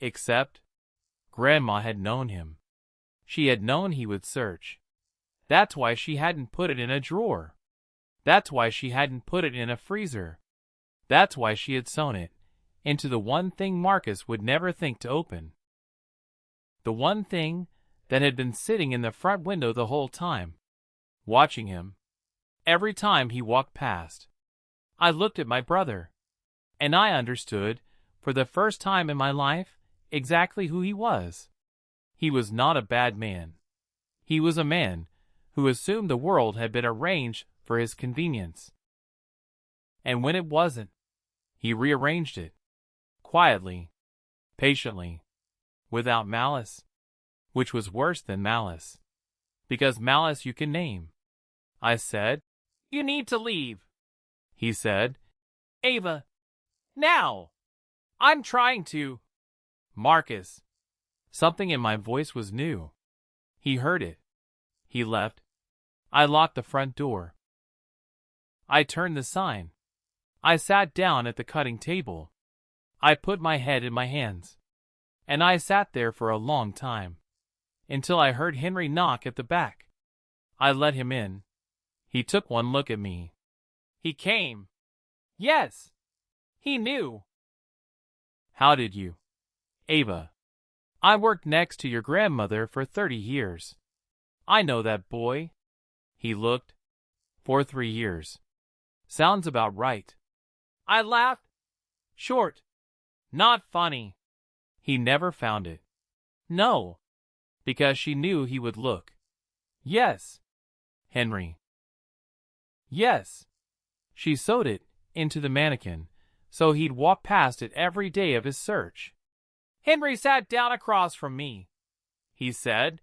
Except, Grandma had known him. She had known he would search. That's why she hadn't put it in a drawer. That's why she hadn't put it in a freezer. That's why she had sewn it into the one thing Marcus would never think to open. The one thing that had been sitting in the front window the whole time, watching him. Every time he walked past, I looked at my brother, and I understood, for the first time in my life, exactly who he was. He was not a bad man. He was a man who assumed the world had been arranged for his convenience. And when it wasn't, he rearranged it, quietly, patiently, without malice, which was worse than malice, because malice you can name. I said, you need to leave. He said, Ava, now. I'm trying to. Marcus. Something in my voice was new. He heard it. He left. I locked the front door. I turned the sign. I sat down at the cutting table. I put my head in my hands. And I sat there for a long time, until I heard Henry knock at the back. I let him in. He took one look at me. He came. Yes. He knew. How did you? Ava. I worked next to your grandmother for 30 years. I know that boy. He looked. For 3 years. Sounds about right. I laughed. Short. Not funny. He never found it. No. Because she knew he would look. Yes. Henry. Yes. She sewed it into the mannequin, so he'd walk past it every day of his search. Henry sat down across from me. He said,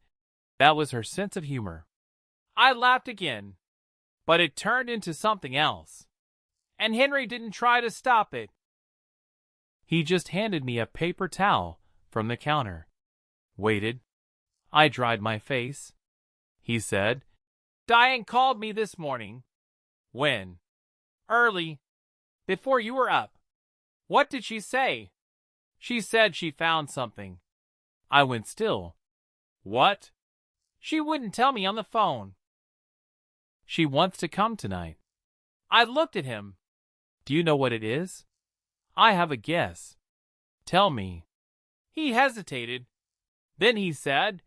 that was her sense of humor. I laughed again, but it turned into something else. And Henry didn't try to stop it. He just handed me a paper towel from the counter. Waited. I dried my face. He said, Diane called me this morning. When? Early. Before you were up. What did she say? She said she found something. I went still. What? She wouldn't tell me on the phone. She wants to come tonight. I looked at him. Do you know what it is? I have a guess. Tell me. He hesitated. Then he said,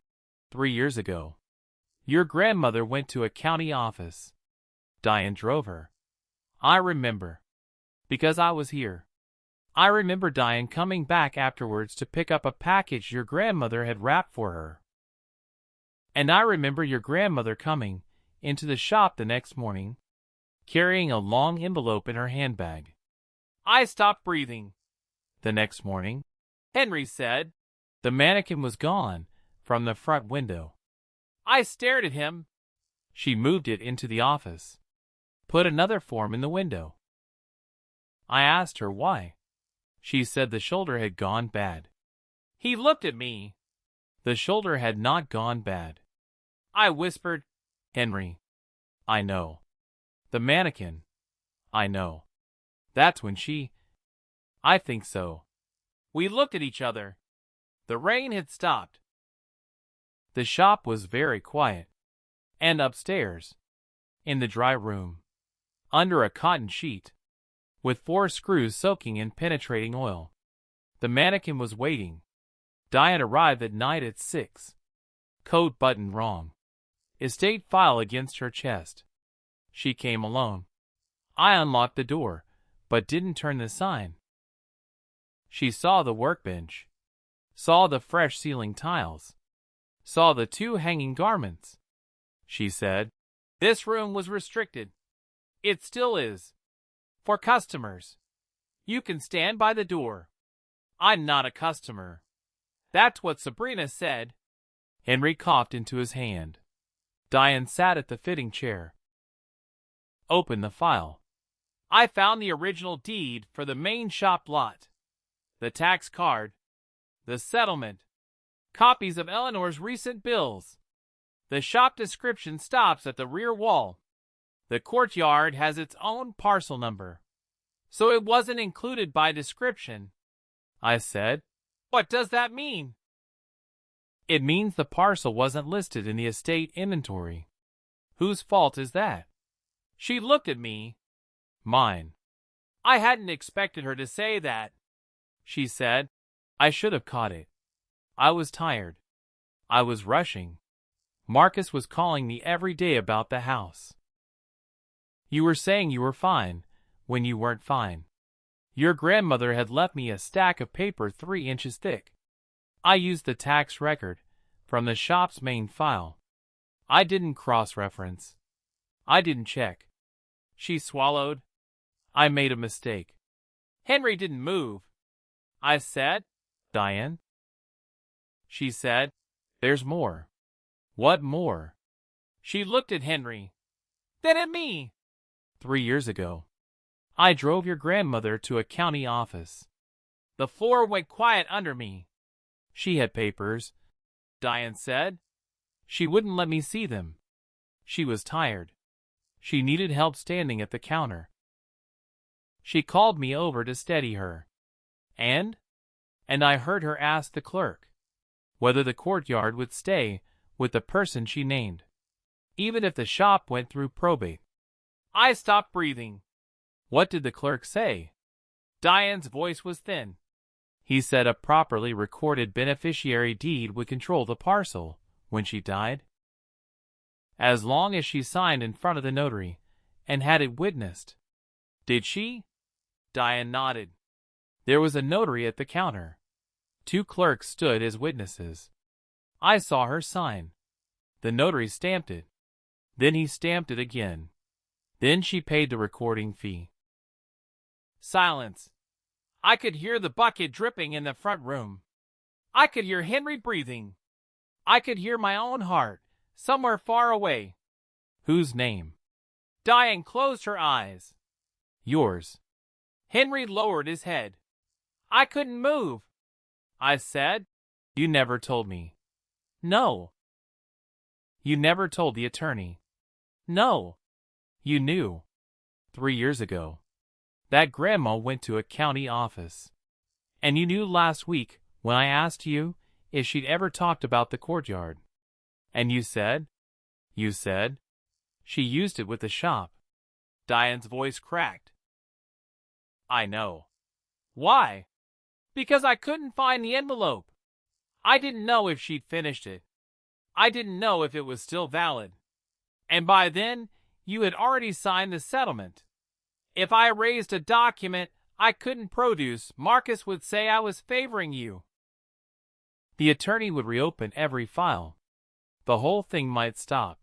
3 years ago. Your grandmother went to a county office. Diane drove her. I remember. Because I was here. I remember Diane coming back afterwards to pick up a package your grandmother had wrapped for her. And I remember your grandmother coming into the shop the next morning, carrying a long envelope in her handbag. I stopped breathing. The next morning, Henry said, the mannequin was gone from the front window. I stared at him. She moved it into the office, put another form in the window. I asked her why. She said the shoulder had gone bad. He looked at me. The shoulder had not gone bad. I whispered, Henry, I know. The mannequin, I know. That's when she... I think so. We looked at each other. The rain had stopped. The shop was very quiet. And upstairs, in the dry room, under a cotton sheet, with 4 screws soaking in penetrating oil, the mannequin was waiting. Diane arrived at night at 6. Coat buttoned wrong. Estate file against her chest. She came alone. I unlocked the door, but didn't turn the sign. She saw the workbench, saw the fresh ceiling tiles, saw the 2 hanging garments. She said, this room was restricted. It still is. For customers. You can stand by the door. I'm not a customer. That's what Sabrina said. Henry coughed into his hand. Diane sat at the fitting chair. Opened the file. I found the original deed for the main shop lot, the tax card, the settlement, copies of Eleanor's recent bills. The shop description stops at the rear wall. The courtyard has its own parcel number, so it wasn't included by description. I said, what does that mean? It means the parcel wasn't listed in the estate inventory. Whose fault is that? She looked at me. Mine. I hadn't expected her to say that. She said, I should have caught it. I was tired. I was rushing. Marcus was calling me every day about the house. You were saying you were fine when you weren't fine. Your grandmother had left me a stack of paper 3 inches thick. I used the tax record from the shop's main file. I didn't cross-reference. I didn't check. She swallowed. I made a mistake. Henry didn't move. I said, Diane? She said, there's more. What more? She looked at Henry, then at me. 3 years ago, I drove your grandmother to a county office. The floor went quiet under me. She had papers, Diane said. She wouldn't let me see them. She was tired. She needed help standing at the counter. She called me over to steady her. And I heard her ask the clerk whether the courtyard would stay with the person she named, even if the shop went through probate. I stopped breathing. What did the clerk say? Diane's voice was thin. He said a properly recorded beneficiary deed would control the parcel when she died, as long as she signed in front of the notary and had it witnessed. Did she? Diane nodded. There was a notary at the counter. 2 clerks stood as witnesses. I saw her sign. The notary stamped it. Then he stamped it again. Then she paid the recording fee. Silence. I could hear the bucket dripping in the front room. I could hear Henry breathing. I could hear my own heart, somewhere far away. Whose name? Diane closed her eyes. Yours. Henry lowered his head. I couldn't move. I said, you never told me. No. You never told the attorney. No. You knew. 3 years ago. that Grandma went to a county office. And you knew last week when I asked you if she'd ever talked about the courtyard. And you said, she used it with the shop. Diane's voice cracked. I know. Why? Because I couldn't find the envelope. I didn't know if she'd finished it. I didn't know if it was still valid. And by then, you had already signed the settlement. If I erased a document I couldn't produce, Marcus would say I was favoring you. The attorney would reopen every file. The whole thing might stop.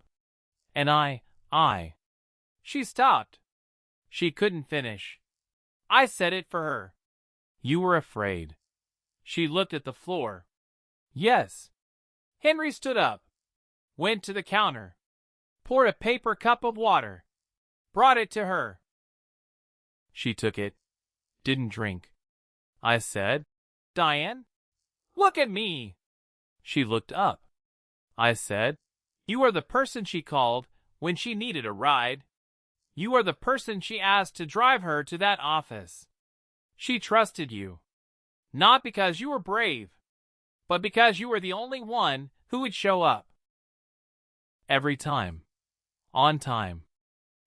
And She stopped. She couldn't finish. I said it for her. You were afraid. She looked at the floor. Yes. Henry stood up, went to the counter, poured a paper cup of water, brought it to her. She took it, didn't drink. I said, Diane, look at me. She looked up. I said, you are the person she called when she needed a ride. You are the person she asked to drive her to that office. She trusted you, not because you were brave, but because you were the only one who would show up. Every time. On time.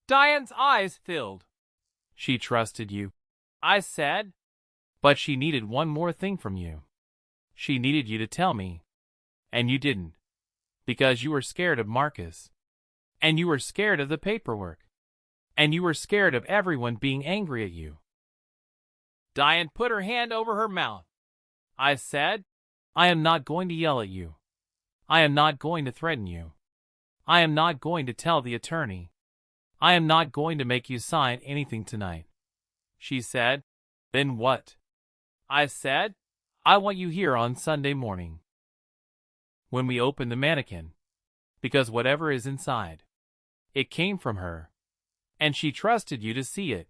Diane's eyes filled. She trusted you. I said, but she needed one more thing from you. She needed you to tell me. And you didn't. Because you were scared of Marcus. And you were scared of the paperwork. And you were scared of everyone being angry at you. Diane put her hand over her mouth. I said, I am not going to yell at you. I am not going to threaten you. I am not going to tell the attorney. I am not going to make you sign anything tonight. She said, then what? I said, I want you here on Sunday morning. When we open the mannequin. Because whatever is inside, it came from her. And she trusted you to see it.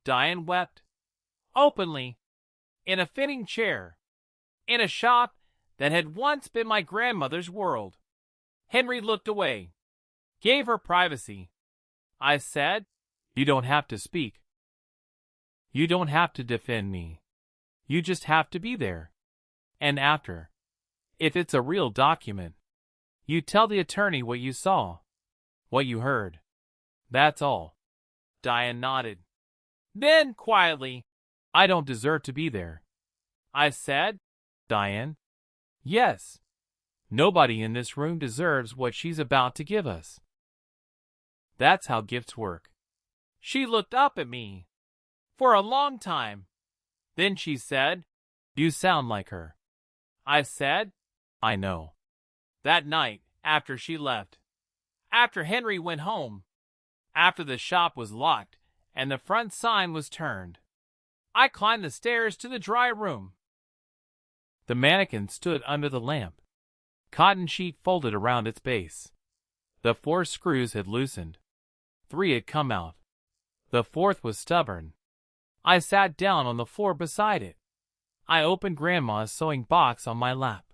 Diane wept. Openly. In a fitting chair. In a shop that had once been my grandmother's world. Henry looked away. Gave her privacy. I said, you don't have to speak. You don't have to defend me. You just have to be there. And after, if it's a real document, you tell the attorney what you saw, what you heard. That's all. Diane nodded. Then, quietly, I don't deserve to be there. I said, Diane, yes. Nobody in this room deserves what she's about to give us. That's how gifts work. She looked up at me. For a long time. Then she said, you sound like her. I said, I know. That night, after she left, after Henry went home, after the shop was locked and the front sign was turned, I climbed the stairs to the dry room. The mannequin stood under the lamp, cotton sheet folded around its base. The 4 screws had loosened. 3 had come out. The 4th was stubborn. I sat down on the floor beside it. I opened Grandma's sewing box on my lap.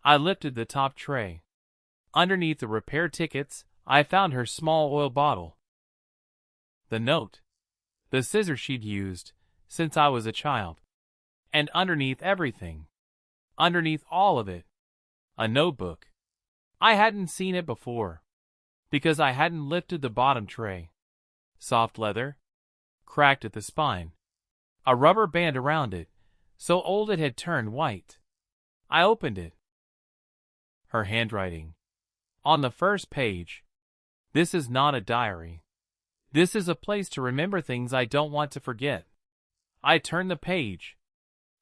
I lifted the top tray. Underneath the repair tickets, I found her small oil bottle. The note. The scissors she'd used since I was a child. And underneath everything, underneath all of it, a notebook. I hadn't seen it before, because I hadn't lifted the bottom tray. Soft leather, cracked at the spine. A rubber band around it, so old it had turned white. I opened it. Her handwriting. On the first page. This is not a diary. This is a place to remember things I don't want to forget. I turned the page.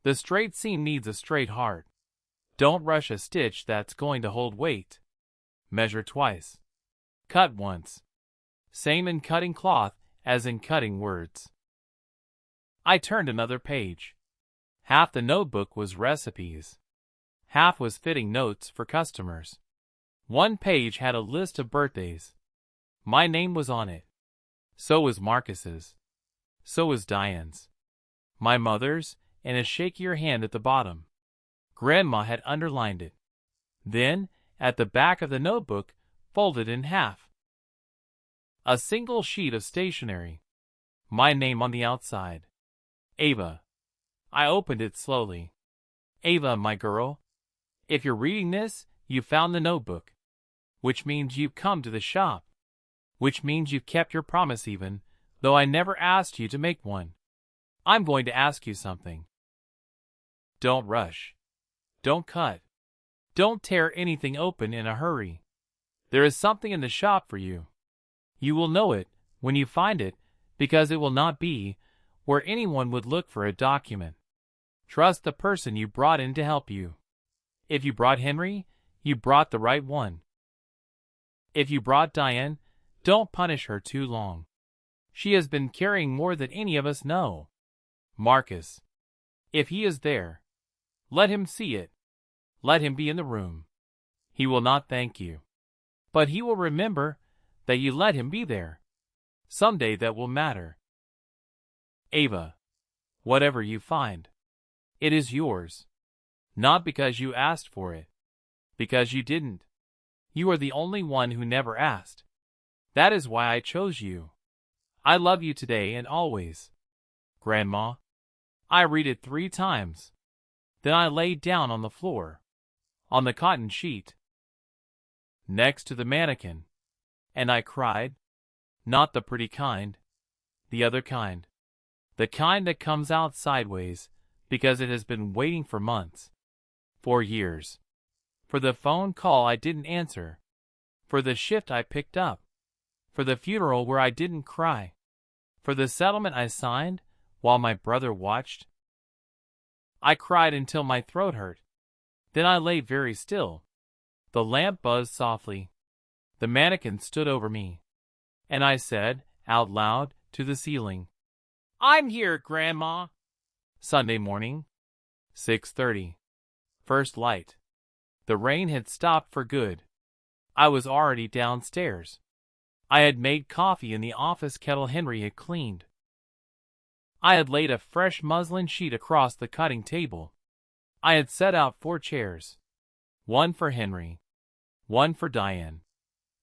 The straight seam needs a straight heart. Don't rush a stitch that's going to hold weight. Measure twice. Cut once. Same in cutting cloth as in cutting words. I turned another page. Half the notebook was recipes. Half was fitting notes for customers. One page had a list of birthdays. My name was on it. So was Marcus's. So was Diane's. My mother's, and a shake your hand at the bottom. Grandma had underlined it. Then, at the back of the notebook, folded in half. A single sheet of stationery. My name on the outside. Ava. I opened it slowly. Ava, my girl. If you're reading this, you found the notebook. Which means you've come to the shop. Which means you've kept your promise even, though I never asked you to make one. I'm going to ask you something. Don't rush. Don't cut. Don't tear anything open in a hurry. There is something in the shop for you. You will know it when you find it, because it will not be where anyone would look for a document. Trust the person you brought in to help you. If you brought Henry, you brought the right one. If you brought Diane, don't punish her too long. She has been carrying more than any of us know. Marcus. If he is there, let him see it. Let him be in the room. He will not thank you, but he will remember that you let him be there. Someday that will matter. Ava. Whatever you find, it is yours. Not because you asked for it. Because you didn't. You are the only one who never asked. That is why I chose you. I love you today and always. Grandma. I read it 3 times. Then I laid down on the floor, on the cotton sheet, next to the mannequin, and I cried. Not the pretty kind. The other kind. The kind that comes out sideways because it has been waiting for months. 4 years. For the phone call I didn't answer. For the shift I picked up. For the funeral where I didn't cry. For the settlement I signed while my brother watched. I cried until my throat hurt. Then I lay very still. The lamp buzzed softly. The mannequin stood over me. And I said, out loud, to the ceiling, I'm here, Grandma. Sunday morning, 6:30. First light. The rain had stopped for good. I was already downstairs. I had made coffee in the office kettle Henry had cleaned. I had laid a fresh muslin sheet across the cutting table. I had set out 4 chairs. 1 for Henry. 1 for Diane.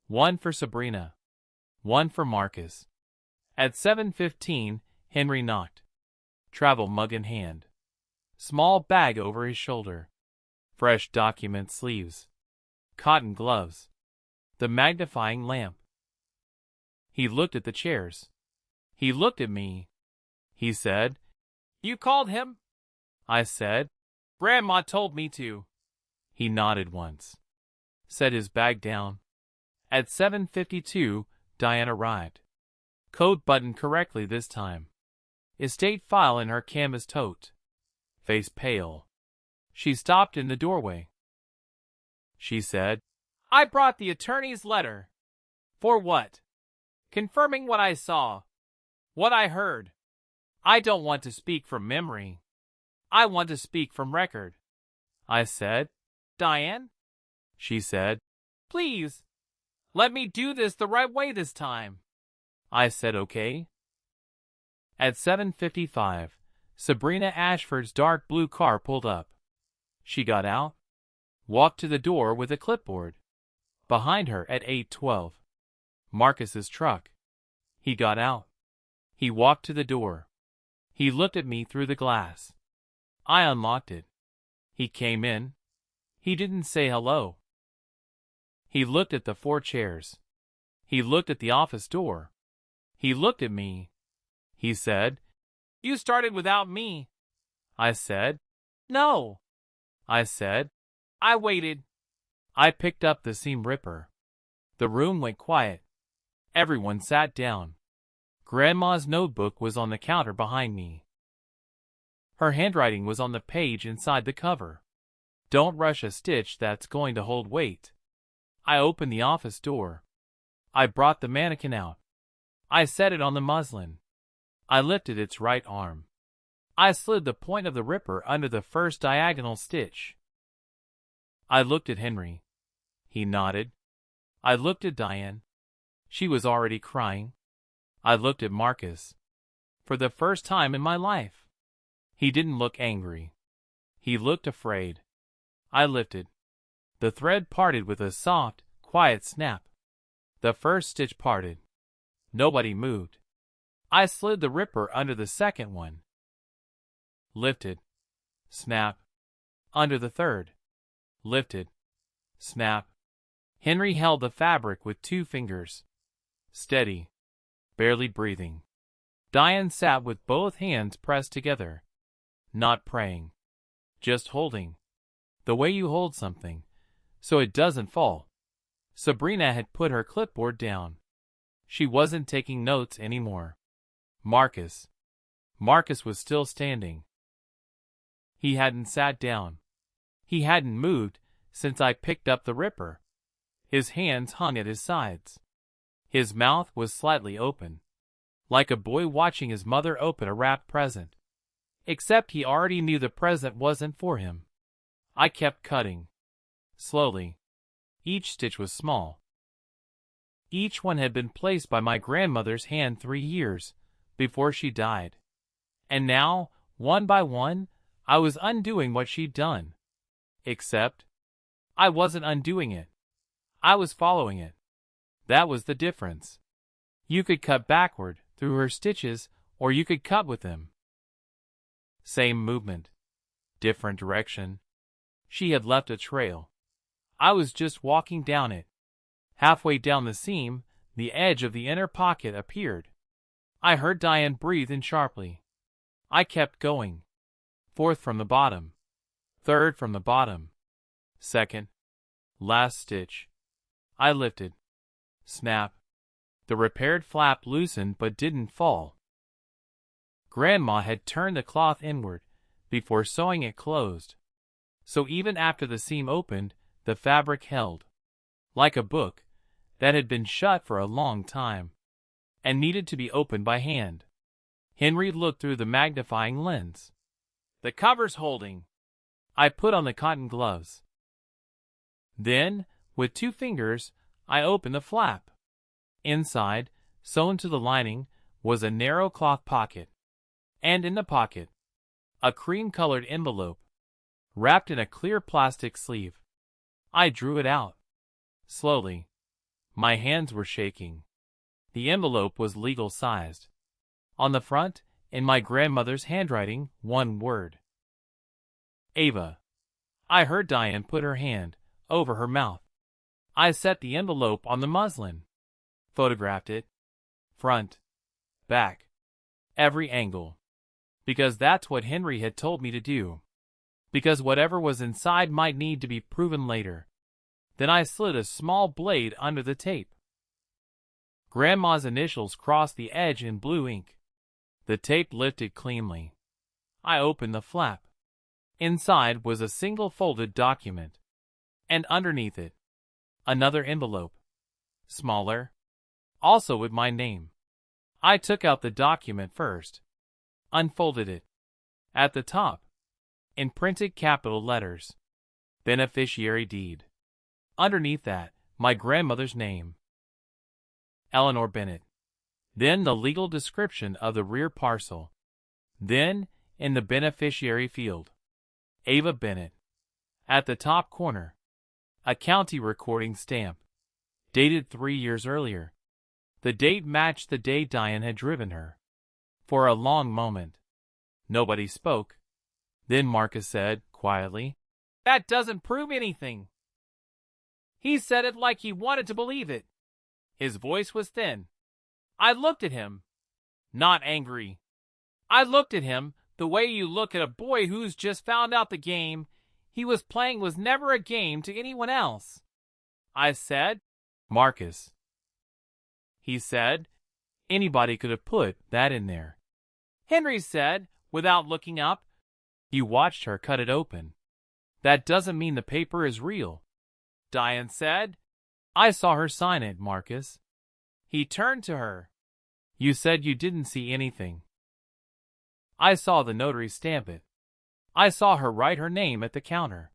1 for Sabrina. 1 for Marcus. At 7:15, Henry knocked. Travel mug in hand. Small bag over his shoulder. Fresh document sleeves. Cotton gloves. The magnifying lamp. He looked at the chairs. He looked at me. He said, You called him? I said, Grandma told me to. He nodded once. Set his bag down. At 7:52, Diane arrived. Coat buttoned correctly this time. Estate file in her canvas tote. Face pale. She stopped in the doorway. She said, I brought the attorney's letter. For what? Confirming what I saw. What I heard. I don't want to speak from memory. I want to speak from record. I said, Diane? She said, Please, let me do this the right way this time. I said, okay. At 7:55, Sabrina Ashford's dark blue car pulled up. She got out, walked to the door with a clipboard. Behind her at 8:12, Marcus's truck. He got out. He walked to the door. He looked at me through the glass. I unlocked it. He came in. He didn't say hello. He looked at the 4 chairs. He looked at the office door. He looked at me. He said, You started without me. I said, No. I said, I waited. I picked up the seam ripper. The room went quiet. Everyone sat down. Grandma's notebook was on the counter behind me. Her handwriting was on the page inside the cover. Don't rush a stitch that's going to hold weight. I opened the office door. I brought the mannequin out. I set it on the muslin. I lifted its right arm. I slid the point of the ripper under the first diagonal stitch. I looked at Henry. He nodded. I looked at Diane. She was already crying. I looked at Marcus. For the first time in my life. He didn't look angry. He looked afraid. I lifted. The thread parted with a soft, quiet snap. The first stitch parted. Nobody moved. I slid the ripper under the second one. Lifted. Snap. Under the third. Lifted. Snap. Henry held the fabric with 2 fingers. Steady. Barely breathing. Diane sat with both hands pressed together. Not praying. Just holding. The way you hold something, so it doesn't fall. Sabrina had put her clipboard down. She wasn't taking notes anymore. Marcus. Marcus was still standing. He hadn't sat down. He hadn't moved since I picked up the ripper. His hands hung at his sides. His mouth was slightly open, like a boy watching his mother open a wrapped present. Except he already knew the present wasn't for him. I kept cutting. Slowly. Each stitch was small. Each one had been placed by my grandmother's hand 3 years before she died. And now, one by one, I was undoing what she'd done. Except, I wasn't undoing it. I was following it. That was the difference. You could cut backward through her stitches, or you could cut with them. Same movement. Different direction. She had left a trail. I was just walking down it. Halfway down the seam, the edge of the inner pocket appeared. I heard Diane breathe in sharply. I kept going. 4th from the bottom. 3rd from the bottom. 2nd. Last stitch. I lifted. Snap. The repaired flap loosened but didn't fall. Grandma had turned the cloth inward before sewing it closed. So even after the seam opened, the fabric held. Like a book that had been shut for a long time and needed to be opened by hand. Henry looked through the magnifying lens. The cover's holding. I put on the cotton gloves. Then, with 2 fingers, I opened the flap. Inside, sewn to the lining, was a narrow cloth pocket. And in the pocket, a cream-colored envelope, wrapped in a clear plastic sleeve. I drew it out. Slowly. My hands were shaking. The envelope was legal-sized. On the front, in my grandmother's handwriting, 1 word. Ava. I heard Diane put her hand over her mouth. I set the envelope on the muslin. Photographed it. Front. Back. Every angle. Because that's what Henry had told me to do. Because whatever was inside might need to be proven later. Then I slid a small blade under the tape. Grandma's initials crossed the edge in blue ink. The tape lifted cleanly. I opened the flap. Inside was a single folded document. And underneath it, another envelope. Smaller. Also with my name. I took out the document first. Unfolded it. At the top, in printed capital letters, beneficiary deed. Underneath that, my grandmother's name. Eleanor Bennett. Then the legal description of the rear parcel. Then, in the beneficiary field, Ava Bennett. At the top corner, a county recording stamp, dated 3 years earlier. The date matched the day Diane had driven her. For a long moment, nobody spoke. Then Marcus said, quietly, "That doesn't prove anything." He said it like he wanted to believe it. His voice was thin. I looked at him. Not angry. I looked at him the way you look at a boy who's just found out the game he was playing was never a game to anyone else. I said, "Marcus." He said, "Anybody could have put that in there." Henry said, without looking up, "You watched her cut it open. That doesn't mean the paper is real." Diane said, "I saw her sign it, Marcus." He turned to her. "You said you didn't see anything." "I saw the notary stamp it. I saw her write her name at the counter.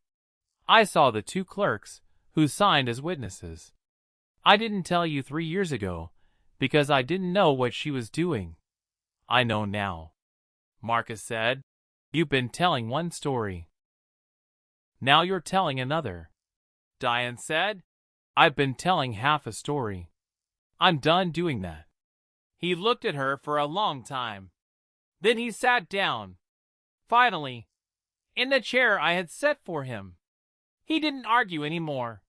I saw the 2 clerks who signed as witnesses. I didn't tell you 3 years ago because I didn't know what she was doing. I know now." Marcus said, "You've been telling one story. Now you're telling another." Diane said, "I've been telling half a story. I'm done doing that." He looked at her for a long time. Then he sat down. Finally, in the chair I had set for him. He didn't argue any more.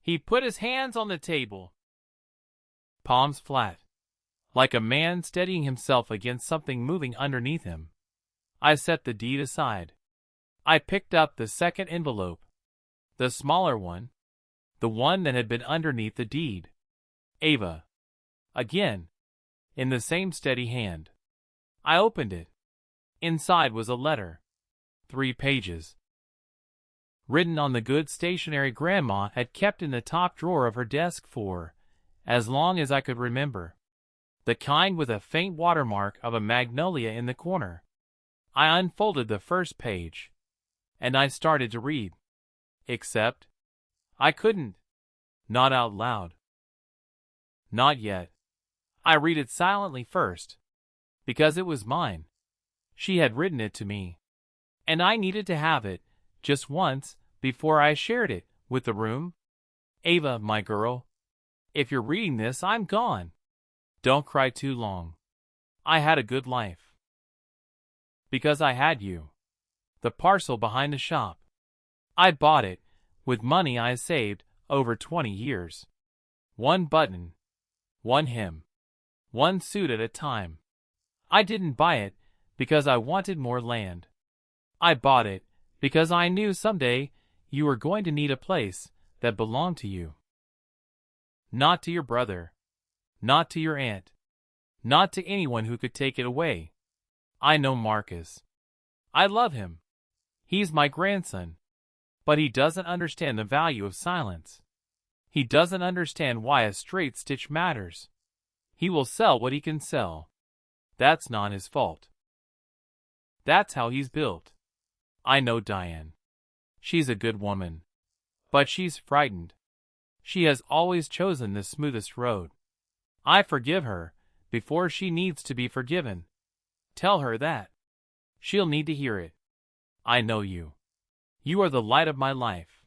He put his hands on the table, palms flat, like a man steadying himself against something moving underneath him. I set the deed aside. I picked up the second envelope, the smaller one, the one that had been underneath the deed. Ava. Again, in the same steady hand. I opened it. Inside was a letter. 3 pages. Written on the good stationery Grandma had kept in the top drawer of her desk for as long as I could remember. The kind with a faint watermark of a magnolia in the corner. I unfolded the first page, and I started to read. Except, I couldn't. Not out loud. Not yet. I read it silently first, because it was mine. She had written it to me, and I needed to have it just once before I shared it with the room. Ava, my girl, if you're reading this, I'm gone. Don't cry too long. I had a good life. Because I had you. The parcel behind the shop. I bought it with money I saved over 20 years. 1 button, 1 hem, 1 suit at a time. I didn't buy it because I wanted more land. I bought it because I knew someday you were going to need a place that belonged to you. Not to your brother. Not to your aunt. Not to anyone who could take it away. I know Marcus. I love him. He's my grandson. But he doesn't understand the value of silence. He doesn't understand why a straight stitch matters. He will sell what he can sell. That's not his fault. That's how he's built. I know Diane. She's a good woman. But she's frightened. She has always chosen the smoothest road. I forgive her before she needs to be forgiven. Tell her that. She'll need to hear it. I know you. You are the light of my life.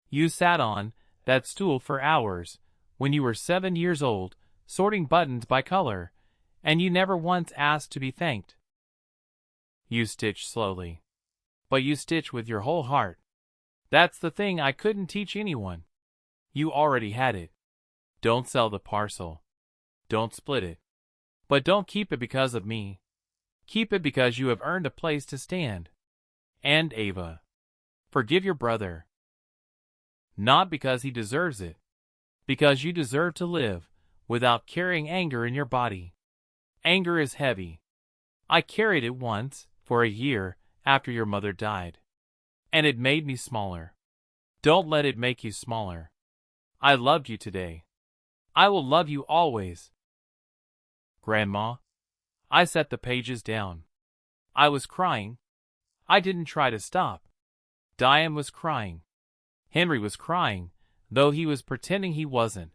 You sat on that stool for hours when you were 7 years old, sorting buttons by color, and you never once asked to be thanked. You stitch slowly, but you stitch with your whole heart. That's the thing I couldn't teach anyone. You already had it. Don't sell the parcel. Don't split it. But don't keep it because of me. Keep it because you have earned a place to stand. And Ava, forgive your brother. Not because he deserves it. Because you deserve to live without carrying anger in your body. Anger is heavy. I carried it once for a year after your mother died. And it made me smaller. Don't let it make you smaller. I loved you today. I will love you always. Grandma. I set the pages down. I was crying. I didn't try to stop. Diane was crying. Henry was crying, though he was pretending he wasn't.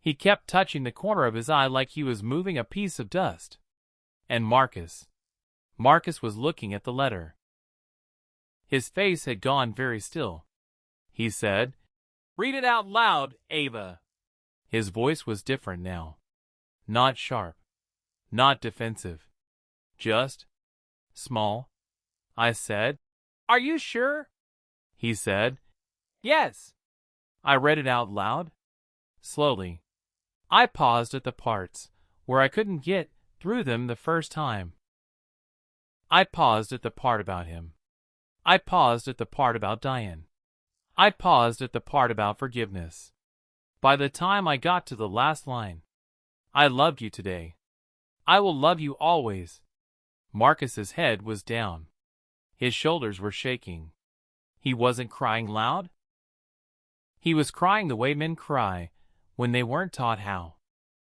He kept touching the corner of his eye like he was moving a piece of dust. And Marcus. Marcus was looking at the letter. His face had gone very still. He said, "Read it out loud, Ava." His voice was different now. Not sharp. Not defensive. Just small. I said, "Are you sure?" He said, "Yes." I read it out loud. Slowly. I paused at the parts where I couldn't get through them the first time. I paused at the part about him. I paused at the part about Diane. I paused at the part about forgiveness. By the time I got to the last line, I loved you today. I will love you always. Marcus's head was down. His shoulders were shaking. He wasn't crying loud. He was crying the way men cry when they weren't taught how.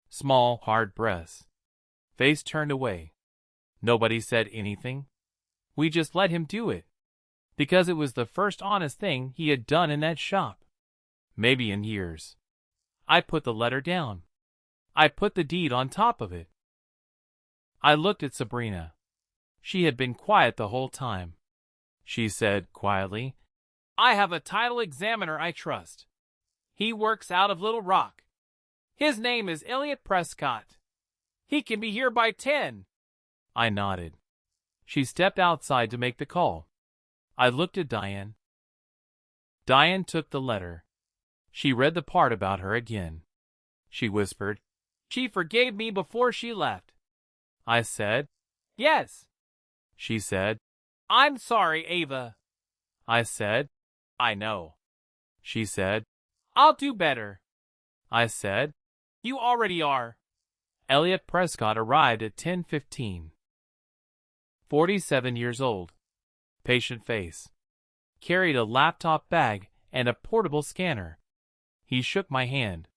Small, hard breaths. Face turned away. Nobody said anything. We just let him do it. Because it was the first honest thing he had done in that shop. Maybe in years. I put the letter down. I put the deed on top of it. I looked at Sabrina. She had been quiet the whole time. She said quietly, "I have a title examiner I trust. He works out of Little Rock. His name is Elliot Prescott. He can be here by 10. I nodded. She stepped outside to make the call. I looked at Diane. Diane took the letter. She read the part about her again. She whispered, "She forgave me before she left." I said, "Yes." She said, "I'm sorry, Ava." I said, "I know." She said, "I'll do better." I said, "You already are." Elliot Prescott arrived at 10:15. 47 years old. Patient face. Carried a laptop bag and a portable scanner. He shook my hand.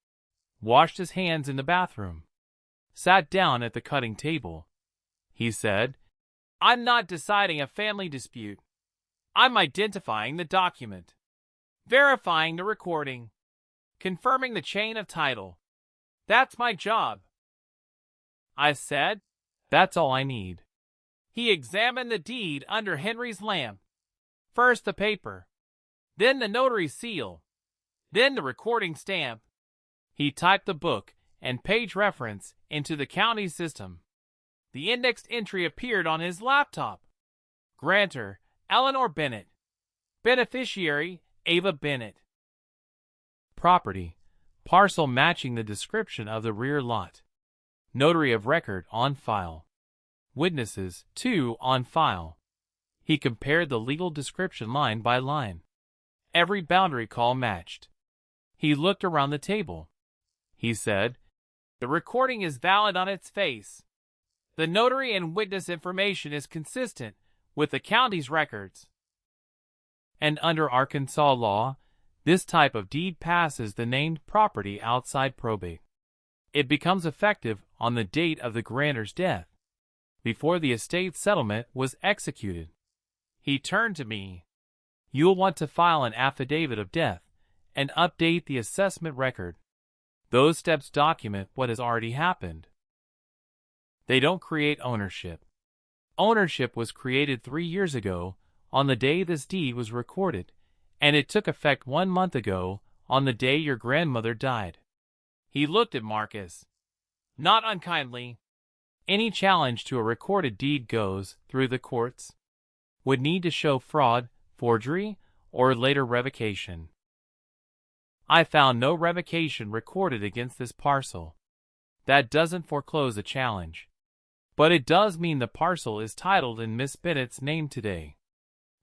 Washed his hands in the bathroom. Sat down at the cutting table. He said, "I'm not deciding a family dispute. I'm identifying the document. Verifying the recording. Confirming the chain of title. That's my job." I said, "That's all I need." He examined the deed under Henry's lamp. First the paper. Then the notary seal. Then the recording stamp. He typed the book and page reference into the county system. The indexed entry appeared on his laptop. Grantor, Eleanor Bennett. Beneficiary, Ava Bennett. Property, parcel matching the description of the rear lot. Notary of record on file. Witnesses, 2 on file. He compared the legal description line by line. Every boundary call matched. He looked around the table. He said, "The recording is valid on its face. The notary and witness information is consistent with the county's records." And under Arkansas law, this type of deed passes the named property outside probate. It becomes effective on the date of the grantor's death, before the estate settlement was executed. He turned to me. "You'll want to file an affidavit of death and update the assessment record. Those steps document what has already happened. They don't create ownership. Ownership was created 3 years ago on the day this deed was recorded, and it took effect 1 month ago on the day your grandmother died." He looked at Marcus. Not unkindly. "Any challenge to a recorded deed goes through the courts. Would need to show fraud, forgery, or later revocation. I found no revocation recorded against this parcel. That doesn't foreclose a challenge. But it does mean the parcel is titled in Miss Bennett's name today."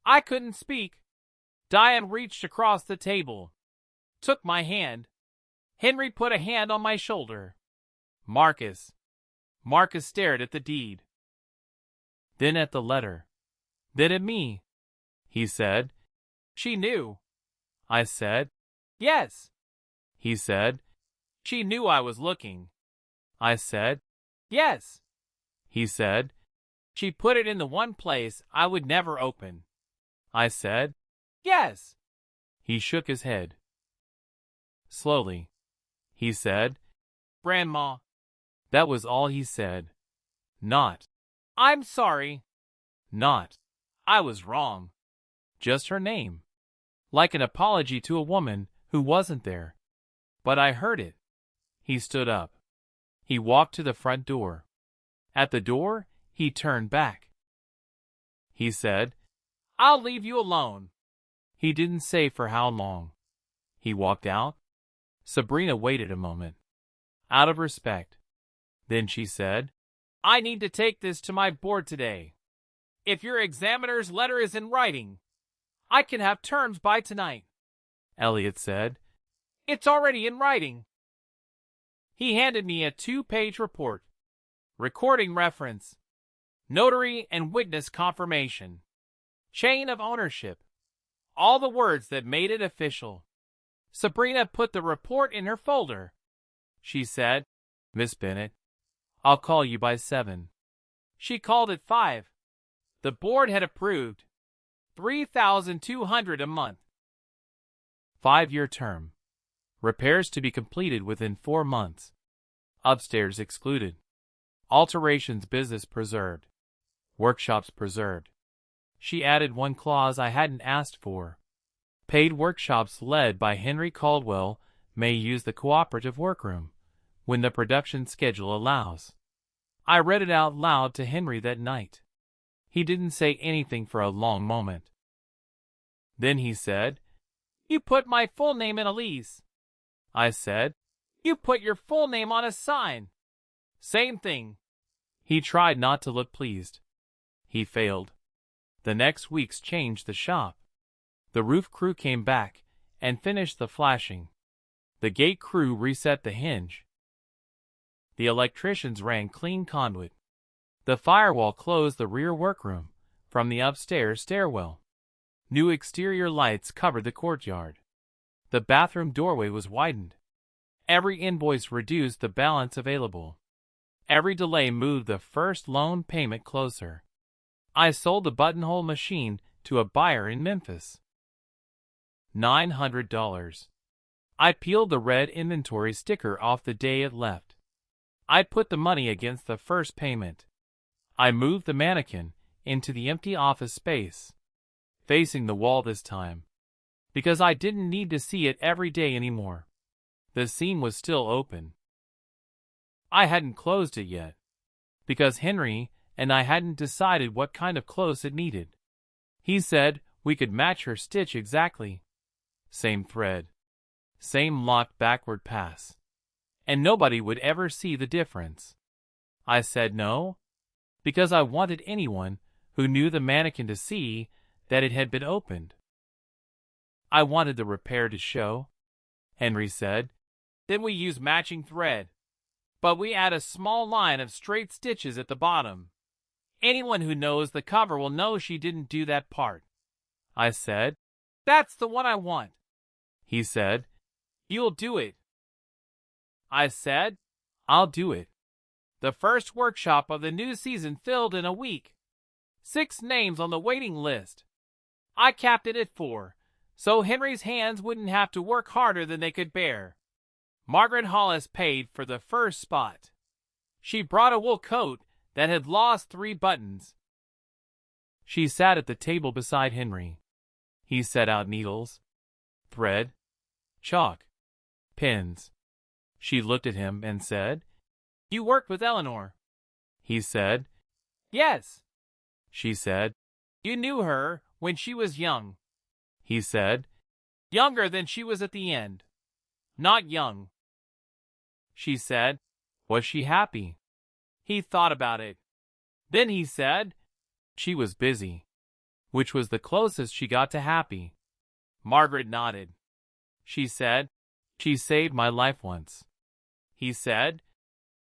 I couldn't speak. Diane reached across the table. Took my hand. Henry put a hand on my shoulder. "Marcus." Marcus stared at the deed. Then at the letter. Then at me. He said, "She knew." I said, "Yes." He said, "She knew I was looking." I said, "Yes." He said, "She put it in the one place I would never open." I said, "Yes." He shook his head. Slowly. He said, "Grandma." That was all he said. Not, "I'm sorry." Not, "I was wrong." Just her name. Like an apology to a woman who wasn't there. But I heard it. He stood up. He walked to the front door. At the door, he turned back. He said, "I'll leave you alone." He didn't say for how long. He walked out. Sabrina waited a moment, out of respect. Then she said, "I need to take this to my board today. If your examiner's letter is in writing, I can have terms by tonight." Elliot said, "It's already in writing." He handed me a 2-page report. Recording reference. Notary and witness confirmation. Chain of ownership. All the words that made it official. Sabrina put the report in her folder. She said, "Miss Bennett, I'll call you by 7. She called at 5. The board had approved. $3,200 a month. 5-year term. Repairs to be completed within 4 months. Upstairs excluded. Alterations business preserved. Workshops preserved. She added one clause I hadn't asked for. Paid workshops led by Henry Caldwell may use the cooperative workroom when the production schedule allows. I read it out loud to Henry that night. He didn't say anything for a long moment. Then he said, "You put my full name in a lease." I said, "You put your full name on a sign." "Same thing." He tried not to look pleased. He failed. The next weeks changed the shop. The roof crew came back and finished the flashing. The gate crew reset the hinge. The electricians ran clean conduit. The firewall closed the rear workroom from the upstairs stairwell. New exterior lights covered the courtyard. The bathroom doorway was widened. Every invoice reduced the balance available. Every delay moved the first loan payment closer. I sold the buttonhole machine to a buyer in Memphis. $900. I peeled the red inventory sticker off the day it left. I put the money against the first payment. I moved the mannequin into the empty office space, facing the wall this time, because I didn't need to see it every day anymore. The seam was still open. I hadn't closed it yet, because Henry and I hadn't decided what kind of close it needed. He said we could match her stitch exactly. Same thread, same locked backward pass, and nobody would ever see the difference. I said no, because I wanted anyone who knew the mannequin to see that it had been opened. I wanted the repair to show. Henry said, "Then we use matching thread, but we add a small line of straight stitches at the bottom. Anyone who knows the cover will know she didn't do that part." I said, "That's the one I want." He said, "You'll do it." I said, "I'll do it." The first workshop of the new season filled in a week. 6 names on the waiting list. I capped it at 4, so Henry's hands wouldn't have to work harder than they could bear. Margaret Hollis paid for the first spot. She brought a wool coat that had lost 3 buttons. She sat at the table beside Henry. He set out needles, thread, chalk, pins. She looked at him and said, "You worked with Eleanor." He said, "Yes." She said, "You knew her when she was young." He said, "Younger than she was at the end. Not young." She said, "Was she happy?" He thought about it. Then he said, "She was busy," which was the closest she got to happy. Margaret nodded. She said, "She saved my life once." He said,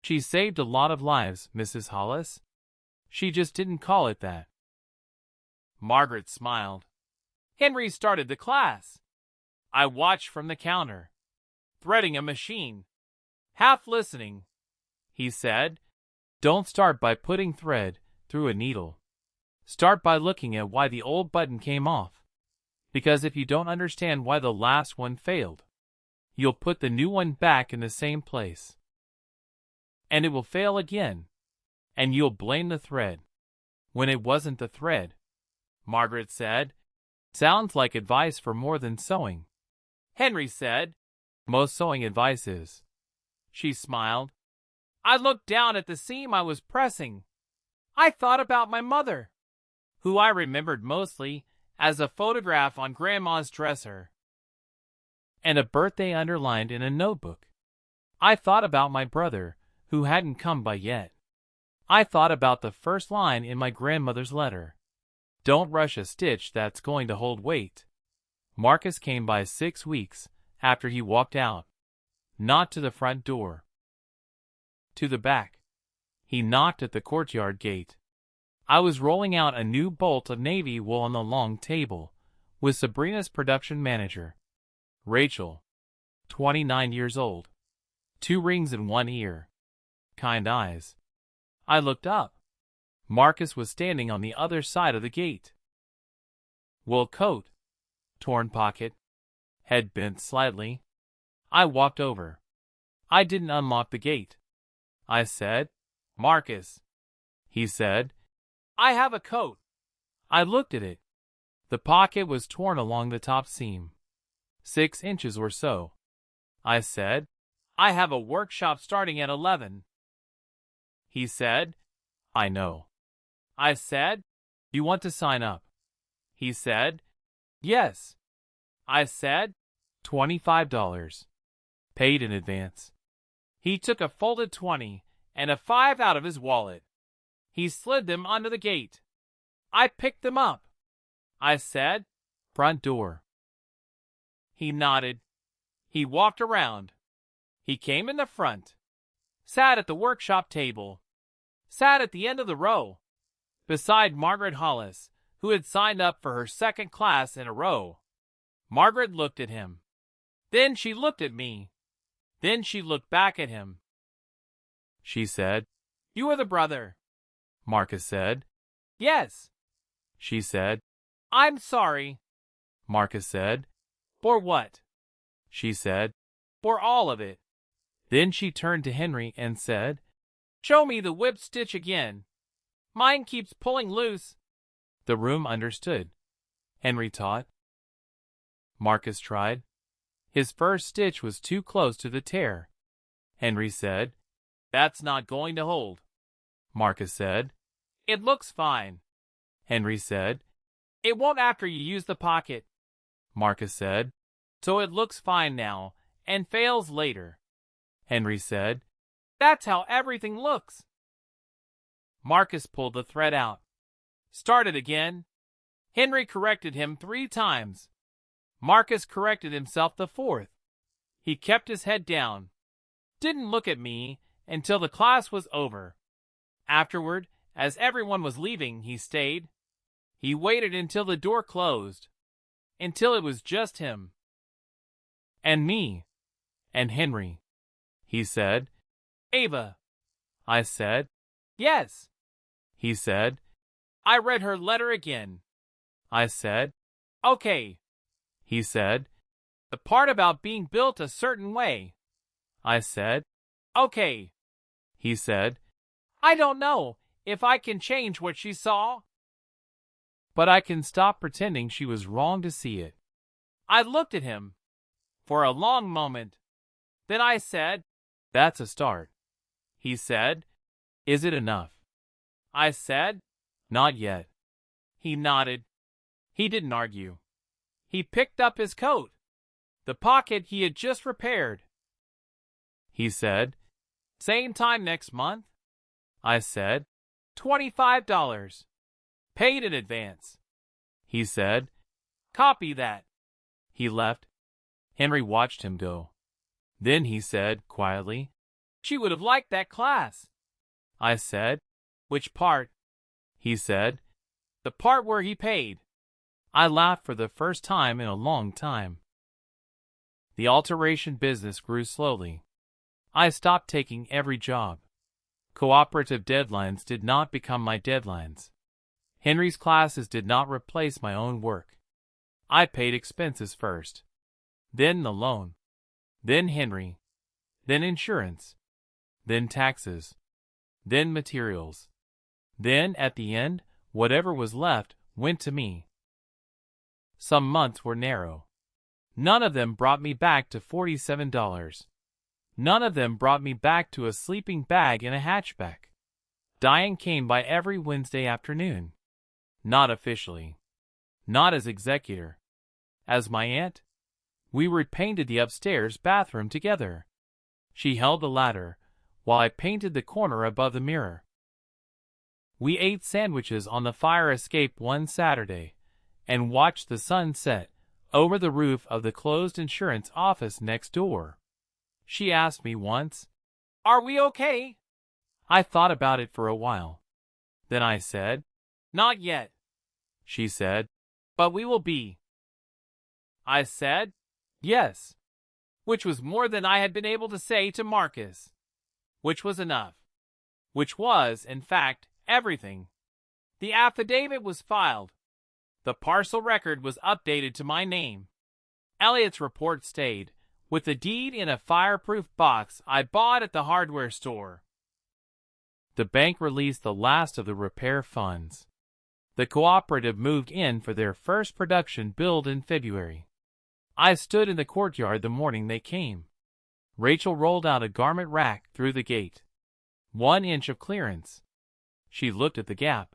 "She saved a lot of lives, Mrs. Hollis. She just didn't call it that." Margaret smiled. Henry started the class. I watched from the counter, threading a machine, half listening. He said, "Don't start by putting thread through a needle. Start by looking at why the old button came off. Because if you don't understand why the last one failed, you'll put the new one back in the same place. And it will fail again, and you'll blame the thread when it wasn't the thread." Margaret said, "Sounds like advice for more than sewing." Henry said, "Most sewing advice is." She smiled. I looked down at the seam I was pressing. I thought about my mother, who I remembered mostly as a photograph on Grandma's dresser, and a birthday underlined in a notebook. I thought about my brother, who hadn't come by yet. I thought about the first line in my grandmother's letter. "Don't rush a stitch that's going to hold weight." Marcus came by 6 weeks after he walked out. Not to the front door. To the back. He knocked at the courtyard gate. I was rolling out a new bolt of navy wool on the long table, with Sabrina's production manager, Rachel, 29 years old. 2 rings in one ear. Kind eyes. I looked up. Marcus was standing on the other side of the gate. Wool coat, torn pocket, head bent slightly. I walked over. I didn't unlock the gate. I said, "Marcus." He said, "I have a coat." I looked at it. The pocket was torn along the top seam, 6 inches or so. I said, "I have a workshop starting at 11. He said, I know. I said, you want to sign up? He said, yes. I said, $25. Paid in advance. He took a folded 20 and a 5 out of his wallet. He slid them under the gate. I picked them up. I said, front door. He nodded. He walked around. He came in the front. Sat at the workshop table. Sat at the end of the row, beside Margaret Hollis, who had signed up for her second class in a row. Margaret looked at him. Then she looked at me. Then she looked back at him. She said, you are the brother. Marcus said, yes. She said, I'm sorry. Marcus said, for what? She said, for all of it. Then she turned to Henry and said, show me the whip stitch again. Mine keeps pulling loose. The room understood. Henry taught. Marcus tried. His first stitch was too close to the tear. Henry said, that's not going to hold. Marcus said, it looks fine. Henry said, it won't after you use the pocket. Marcus said, so it looks fine now and fails later. Henry said, that's how everything looks. Marcus pulled the thread out. Started again. Henry corrected him 3 times. Marcus corrected himself the 4th. He kept his head down. Didn't look at me until the class was over. Afterward, as everyone was leaving, he stayed. He waited until the door closed. Until it was just him. And me. And Henry. He said, Ava. I said, yes. He said, I read her letter again. I said, okay. He said, the part about being built a certain way. I said, okay. He said, I don't know if I can change what she saw. But I can stop pretending she was wrong to see it. I looked at him for a long moment. Then I said, that's a start. He said, is it enough? I said, not yet. He nodded. He didn't argue. He picked up his coat, the pocket he had just repaired. He said, same time next month? I said, $25. Paid in advance. He said, copy that. He left. Henry watched him go. Then he said, quietly, she would have liked that class. I said, which part? He said, the part where he paid. I laughed for the first time in a long time. The alteration business grew slowly. I stopped taking every job. Cooperative deadlines did not become my deadlines. Henry's classes did not replace my own work. I paid expenses first. Then the loan. Then Henry. Then insurance. Then taxes. Then materials. Then, at the end, whatever was left went to me. Some months were narrow. None of them brought me back to $47. None of them brought me back to a sleeping bag in a hatchback. Diane came by every Wednesday afternoon. Not officially. Not as executor. As my aunt. We repainted the upstairs bathroom together. She held the ladder, while I painted the corner above the mirror. We ate sandwiches on the fire escape one Saturday, and watched the sun set over the roof of the closed insurance office next door. She asked me once, are we okay? I thought about it for a while. Then I said, not yet. She said, but we will be. I said, yes. Which was more than I had been able to say to Marcus. Which was enough. Which was, in fact, everything. The affidavit was filed. The parcel record was updated to my name. Elliot's report stayed, with the deed in a fireproof box I bought at the hardware store. The bank released the last of the repair funds. The cooperative moved in for their first production build in February. I stood in the courtyard the morning they came. Rachel rolled out a garment rack through the gate. 1 inch of clearance. She looked at the gap.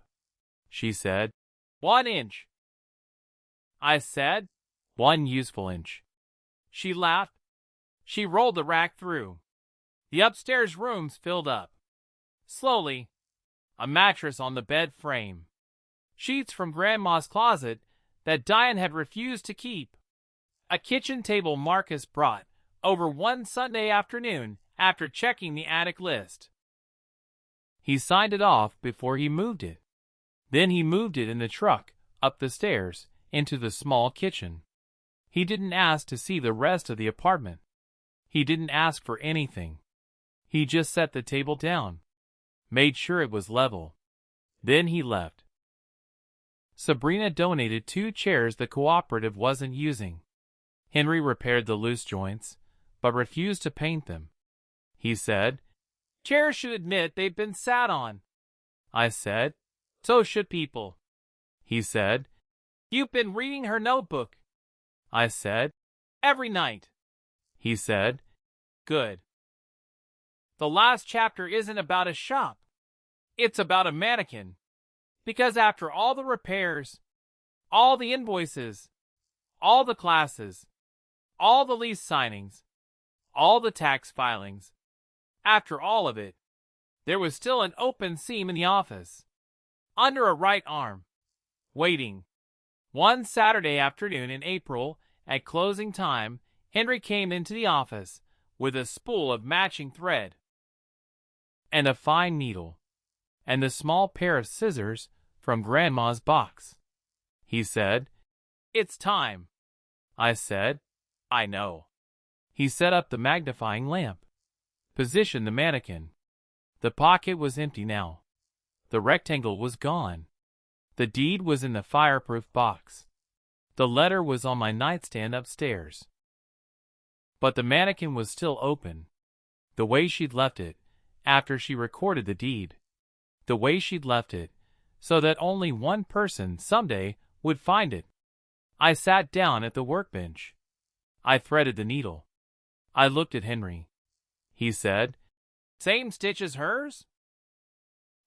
She said, 1 inch. I said, 1 useful inch. She laughed. She rolled the rack through. The upstairs rooms filled up. Slowly, a mattress on the bed frame. Sheets from Grandma's closet that Diane had refused to keep. A kitchen table Marcus brought over one Sunday afternoon after checking the attic list. He signed it off before he moved it. Then he moved it in the truck up the stairs into the small kitchen. He didn't ask to see the rest of the apartment. He didn't ask for anything. He just set the table down, made sure it was level. Then he left. Sabrina donated 2 chairs the cooperative wasn't using. Henry repaired the loose joints, but refused to paint them. He said, "Chairs should admit they've been sat on." I said, "So should people." He said, "You've been reading her notebook." I said, "Every night." He said, "Good." The last chapter isn't about a shop. It's about a mannequin. Because after all the repairs, all the invoices, all the classes, all the lease signings, all the tax filings, after all of it, there was still an open seam in the office, under a right arm, waiting. One Saturday afternoon in April, at closing time, Henry came into the office with a spool of matching thread and a fine needle, and the small pair of scissors from Grandma's box. He said, "It's time." I said, "I know." He set up the magnifying lamp, positioned the mannequin. The pocket was empty now. The rectangle was gone. The deed was in the fireproof box. The letter was on my nightstand upstairs. But the mannequin was still open. The way she'd left it, after she recorded the deed. The way she'd left it, so that only one person someday would find it. I sat down at the workbench. I threaded the needle. I looked at Henry. He said, "Same stitch as hers?"